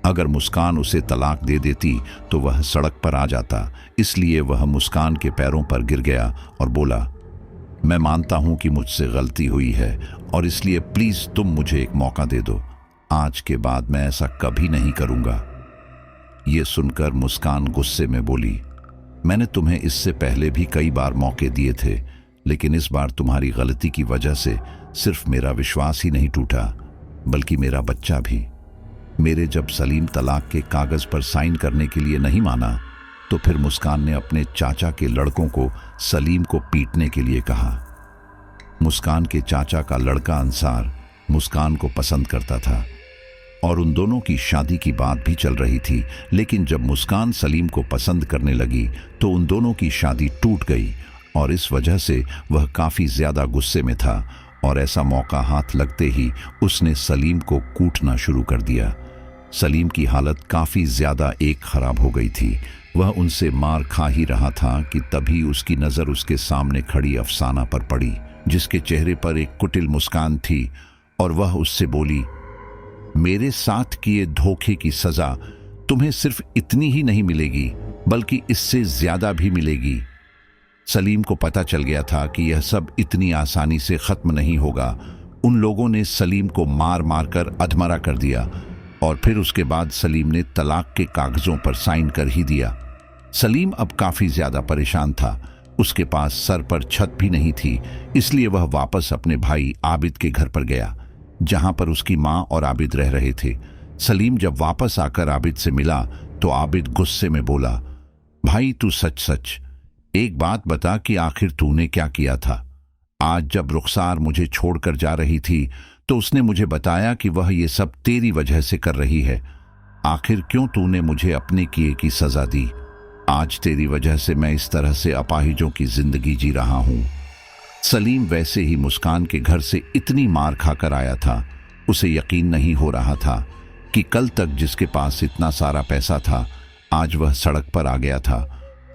अगर मुस्कान उसे तलाक दे देती तो वह सड़क पर आ जाता, इसलिए वह मुस्कान के पैरों पर गिर गया और बोला, मैं मानता हूं कि मुझसे गलती हुई है और इसलिए प्लीज तुम मुझे एक मौका दे दो। आज के बाद मैं ऐसा कभी नहीं करूंगा। ये सुनकर मुस्कान गुस्से में बोली, मैंने तुम्हें इससे पहले भी कई बार मौके दिए थे, लेकिन इस बार तुम्हारी गलती की वजह से सिर्फ मेरा विश्वास ही नहीं टूटा बल्कि मेरा बच्चा भी। मेरे जब सलीम तलाक के कागज पर साइन करने के लिए नहीं माना तो फिर मुस्कान ने अपने चाचा के लड़कों को सलीम को पीटने के लिए कहा। मुस्कान के चाचा का लड़का अंसार मुस्कान को पसंद करता था और उन दोनों की शादी की बात भी चल रही थी, लेकिन जब मुस्कान सलीम को पसंद करने लगी तो उन दोनों की शादी टूट गई और इस वजह से वह काफी ज्यादा गुस्से में था और ऐसा मौका हाथ लगते ही उसने सलीम को कूटना शुरू कर दिया। सलीम की हालत काफी ज्यादा खराब हो गई थी। वह उनसे मार खा ही रहा था कि तभी उसकी नजर उसके सामने खड़ी अफसाना पर पड़ी, जिसके चेहरे पर एक कुटिल मुस्कान थी और वह उससे बोली, मेरे साथ किए धोखे की सजा तुम्हें सिर्फ इतनी ही नहीं मिलेगी बल्कि इससे ज्यादा भी मिलेगी। सलीम को पता चल गया था कि यह सब इतनी आसानी से खत्म नहीं होगा। उन लोगों ने सलीम को मार मार कर अधमरा कर दिया और फिर उसके बाद सलीम ने तलाक के कागजों पर साइन कर ही दिया। सलीम अब काफी ज्यादा परेशान था। उसके पास सर पर छत भी नहीं थी, इसलिए वह वापस अपने भाई आबिद के घर पर गया, जहां पर उसकी मां और आबिद रह रहे थे। सलीम जब वापस आकर आबिद से मिला तो आबिद गुस्से में बोला, भाई तू सच सच एक बात बता कि आखिर तूने क्या किया था। आज जब रुखसार मुझे छोड़कर जा रही थी तो उसने मुझे बताया कि वह ये सब तेरी वजह से कर रही है। आखिर क्यों तूने मुझे अपने किए की सजा दी? आज तेरी वजह से मैं इस तरह से अपाहिजों की जिंदगी जी रहा हूं। सलीम वैसे ही मुस्कान के घर से इतनी मार खाकर आया था, उसे यकीन नहीं हो रहा था कि कल तक जिसके पास इतना सारा पैसा था आज वह सड़क पर आ गया था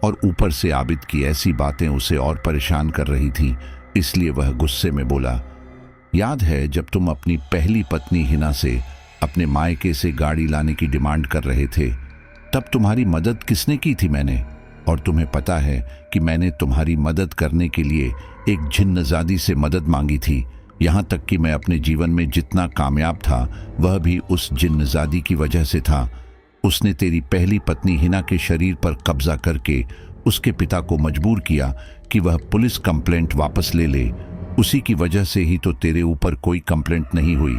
और ऊपर से आबिद की ऐसी बातें उसे और परेशान कर रही थी। इसलिए वह गुस्से में बोला, याद है जब तुम अपनी पहली पत्नी हिना से अपने मायके से गाड़ी लाने की डिमांड कर रहे थे, तब तुम्हारी मदद किसने की थी? मैंने। और तुम्हें पता है कि मैंने तुम्हारी मदद करने के लिए एक जिन्नजादी से मदद मांगी थी। यहाँ तक कि मैं अपने जीवन में जितना कामयाब था वह भी उस जिन्नजादी की वजह से था। उसने तेरी पहली पत्नी हिना के शरीर पर कब्जा करके उसके पिता को मजबूर किया कि वह पुलिस कंप्लेंट वापस ले ले। उसी की वजह से ही तो तेरे ऊपर कोई कंप्लेंट नहीं हुई।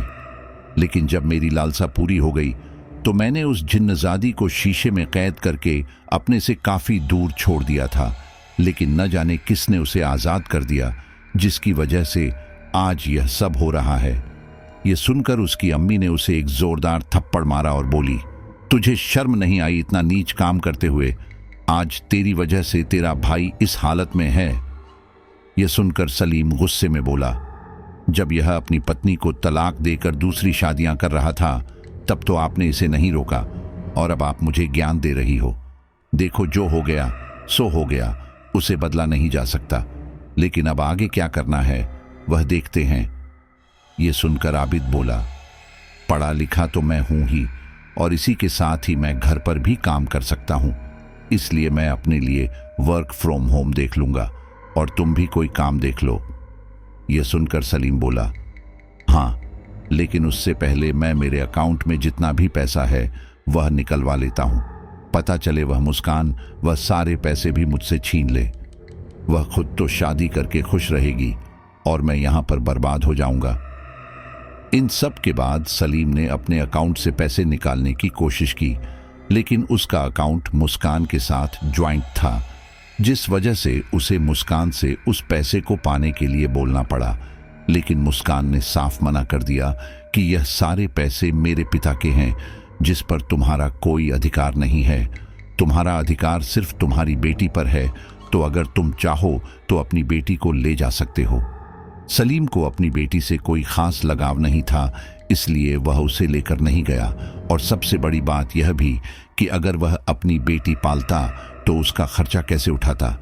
लेकिन जब मेरी लालसा पूरी हो गई तो मैंने उस जिन्नजादी को शीशे में कैद करके अपने से काफी दूर छोड़ दिया था, लेकिन न जाने किसने उसे आजाद कर दिया, जिसकी वजह से आज यह सब हो रहा है। यह सुनकर उसकी अम्मी ने उसे एक जोरदार थप्पड़ मारा और बोली, तुझे शर्म नहीं आई इतना नीच काम करते हुए? आज तेरी वजह से तेरा भाई इस हालत में है। यह सुनकर सलीम गुस्से में बोला, जब यह अपनी पत्नी को तलाक देकर दूसरी शादियां कर रहा था तब तो आपने इसे नहीं रोका और अब आप मुझे ज्ञान दे रही हो। देखो जो हो गया सो हो गया, उसे बदला नहीं जा सकता, लेकिन अब आगे क्या करना है वह देखते हैं। यह सुनकर आबिद बोला, पढ़ा लिखा तो मैं हूं ही और इसी के साथ ही मैं घर पर भी काम कर सकता हूं, इसलिए मैं अपने लिए वर्क फ्रॉम होम देख लूंगा और तुम भी कोई काम देख लो। यह सुनकर सलीम बोला, हाँ, लेकिन उससे पहले मैं मेरे अकाउंट में जितना भी पैसा है वह निकलवा लेता हूं। पता चले वह मुस्कान वह सारे पैसे भी मुझसे छीन ले। वह खुद तो शादी करके खुश रहेगी और मैं यहां पर बर्बाद हो जाऊंगा। इन सब के बाद सलीम ने अपने अकाउंट से पैसे निकालने की कोशिश की, लेकिन उसका अकाउंट मुस्कान के साथ ज्वाइंट था, जिस वजह से उसे मुस्कान से उस पैसे को पाने के लिए बोलना पड़ा। लेकिन मुस्कान ने साफ मना कर दिया कि यह सारे पैसे मेरे पिता के हैं, जिस पर तुम्हारा कोई अधिकार नहीं है। तुम्हारा अधिकार सिर्फ तुम्हारी बेटी पर है, तो अगर तुम चाहो तो अपनी बेटी को ले जा सकते हो। सलीम को अपनी बेटी से कोई खास लगाव नहीं था, इसलिए वह उसे लेकर नहीं गया। और सबसे बड़ी बात यह भी कि अगर वह अपनी बेटी पालता तो उसका खर्चा कैसे उठाता।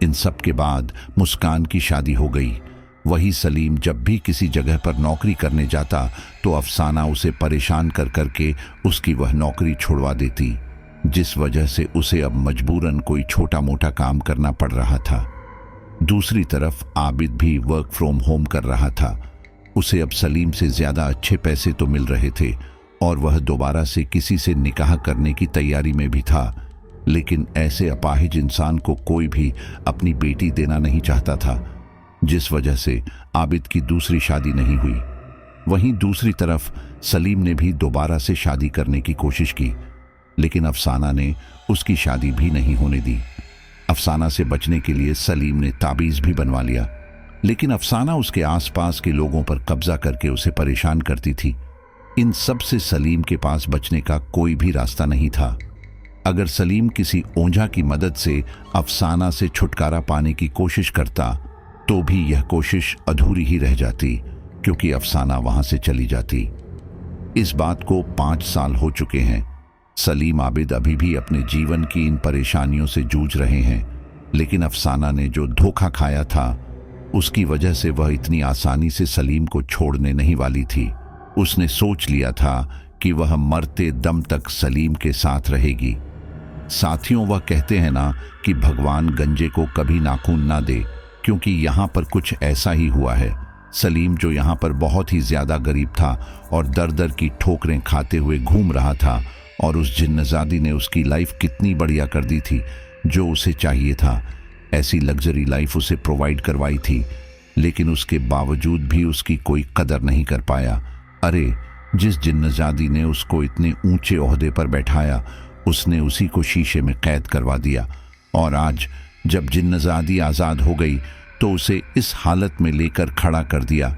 इन सब के बाद मुस्कान की शादी हो गई। वही सलीम जब भी किसी जगह पर नौकरी करने जाता तो अफसाना उसे परेशान कर करके उसकी वह नौकरी छुड़वा देती, जिस वजह से उसे अब मजबूरन कोई छोटा मोटा काम करना पड़ रहा था। दूसरी तरफ आबिद भी वर्क फ्रॉम होम कर रहा था। उसे अब सलीम से ज्यादा अच्छे पैसे तो मिल रहे थे और वह दोबारा से किसी से निकाह करने की तैयारी में भी था, लेकिन ऐसे अपाहिज इंसान को कोई भी अपनी बेटी देना नहीं चाहता था, जिस वजह से आबिद की दूसरी शादी नहीं हुई। वहीं दूसरी तरफ सलीम ने भी दोबारा से शादी करने की कोशिश की, लेकिन अफसाना ने उसकी शादी भी नहीं होने दी। अफसाना से बचने के लिए सलीम ने ताबीज भी बनवा लिया, लेकिन अफसाना उसके आसपास के लोगों पर कब्जा करके उसे परेशान करती थी। इन सब से सलीम के पास बचने का कोई भी रास्ता नहीं था। अगर सलीम किसी ओंझा की मदद से अफसाना से छुटकारा पाने की कोशिश करता तो भी यह कोशिश अधूरी ही रह जाती, क्योंकि अफसाना वहां से चली जाती। इस बात को 5 साल हो चुके हैं। सलीम आबिद अभी भी अपने जीवन की इन परेशानियों से जूझ रहे हैं, लेकिन अफसाना ने जो धोखा खाया था उसकी वजह से वह इतनी आसानी से सलीम को छोड़ने नहीं वाली थी। उसने सोच लिया था कि वह मरते दम तक सलीम के साथ रहेगी। साथियों, वह कहते हैं ना कि भगवान गंजे को कभी नाखून ना दे, क्योंकि यहाँ पर कुछ ऐसा ही हुआ है। सलीम जो यहाँ पर बहुत ही ज्यादा गरीब था और दर दर की ठोकरें खाते हुए घूम रहा था, और उस जिन्नजादी ने उसकी लाइफ कितनी बढ़िया कर दी थी, जो उसे चाहिए था। ऐसी लग्जरी लाइफ उसे प्रोवाइड करवाई थी, लेकिन उसके बावजूद भी उसकी कोई कदर नहीं कर पाया। अरे, जिस जिन्नजादी ने उसको इतने ऊंचे ओहदे पर बैठाया, उसने उसी को शीशे में कैद करवा दिया। और आज जब जिन्नजादी आज़ाद हो गई तो उसे इस हालत में लेकर खड़ा कर दिया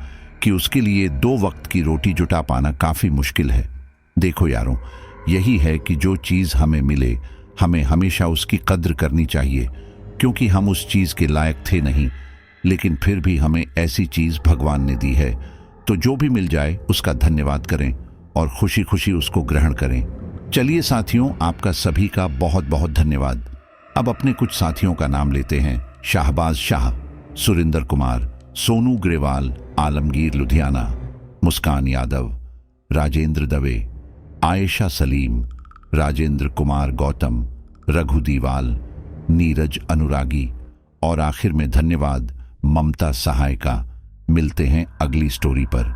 कि उसके लिए 2 वक्त की रोटी जुटा पाना काफ़ी मुश्किल है। देखो यारों, यही है कि जो चीज़ हमें मिले हमें हमेशा उसकी कद्र करनी चाहिए, क्योंकि हम उस चीज़ के लायक थे नहीं, लेकिन फिर भी हमें ऐसी चीज़ भगवान ने दी है, तो जो भी मिल जाए उसका धन्यवाद करें और खुशी खुशी उसको ग्रहण करें। चलिए साथियों, आपका सभी का बहुत बहुत धन्यवाद। अब अपने कुछ साथियों का नाम लेते हैं। शाहबाज शाह, सुरिंदर कुमार, सोनू ग्रेवाल, आलमगीर लुधियाना, मुस्कान यादव, राजेंद्र दवे, आयशा सलीम, राजेंद्र कुमार गौतम, रघु दीवाल, नीरज अनुरागी और आखिर में धन्यवाद ममता सहाय का। मिलते हैं अगली स्टोरी पर।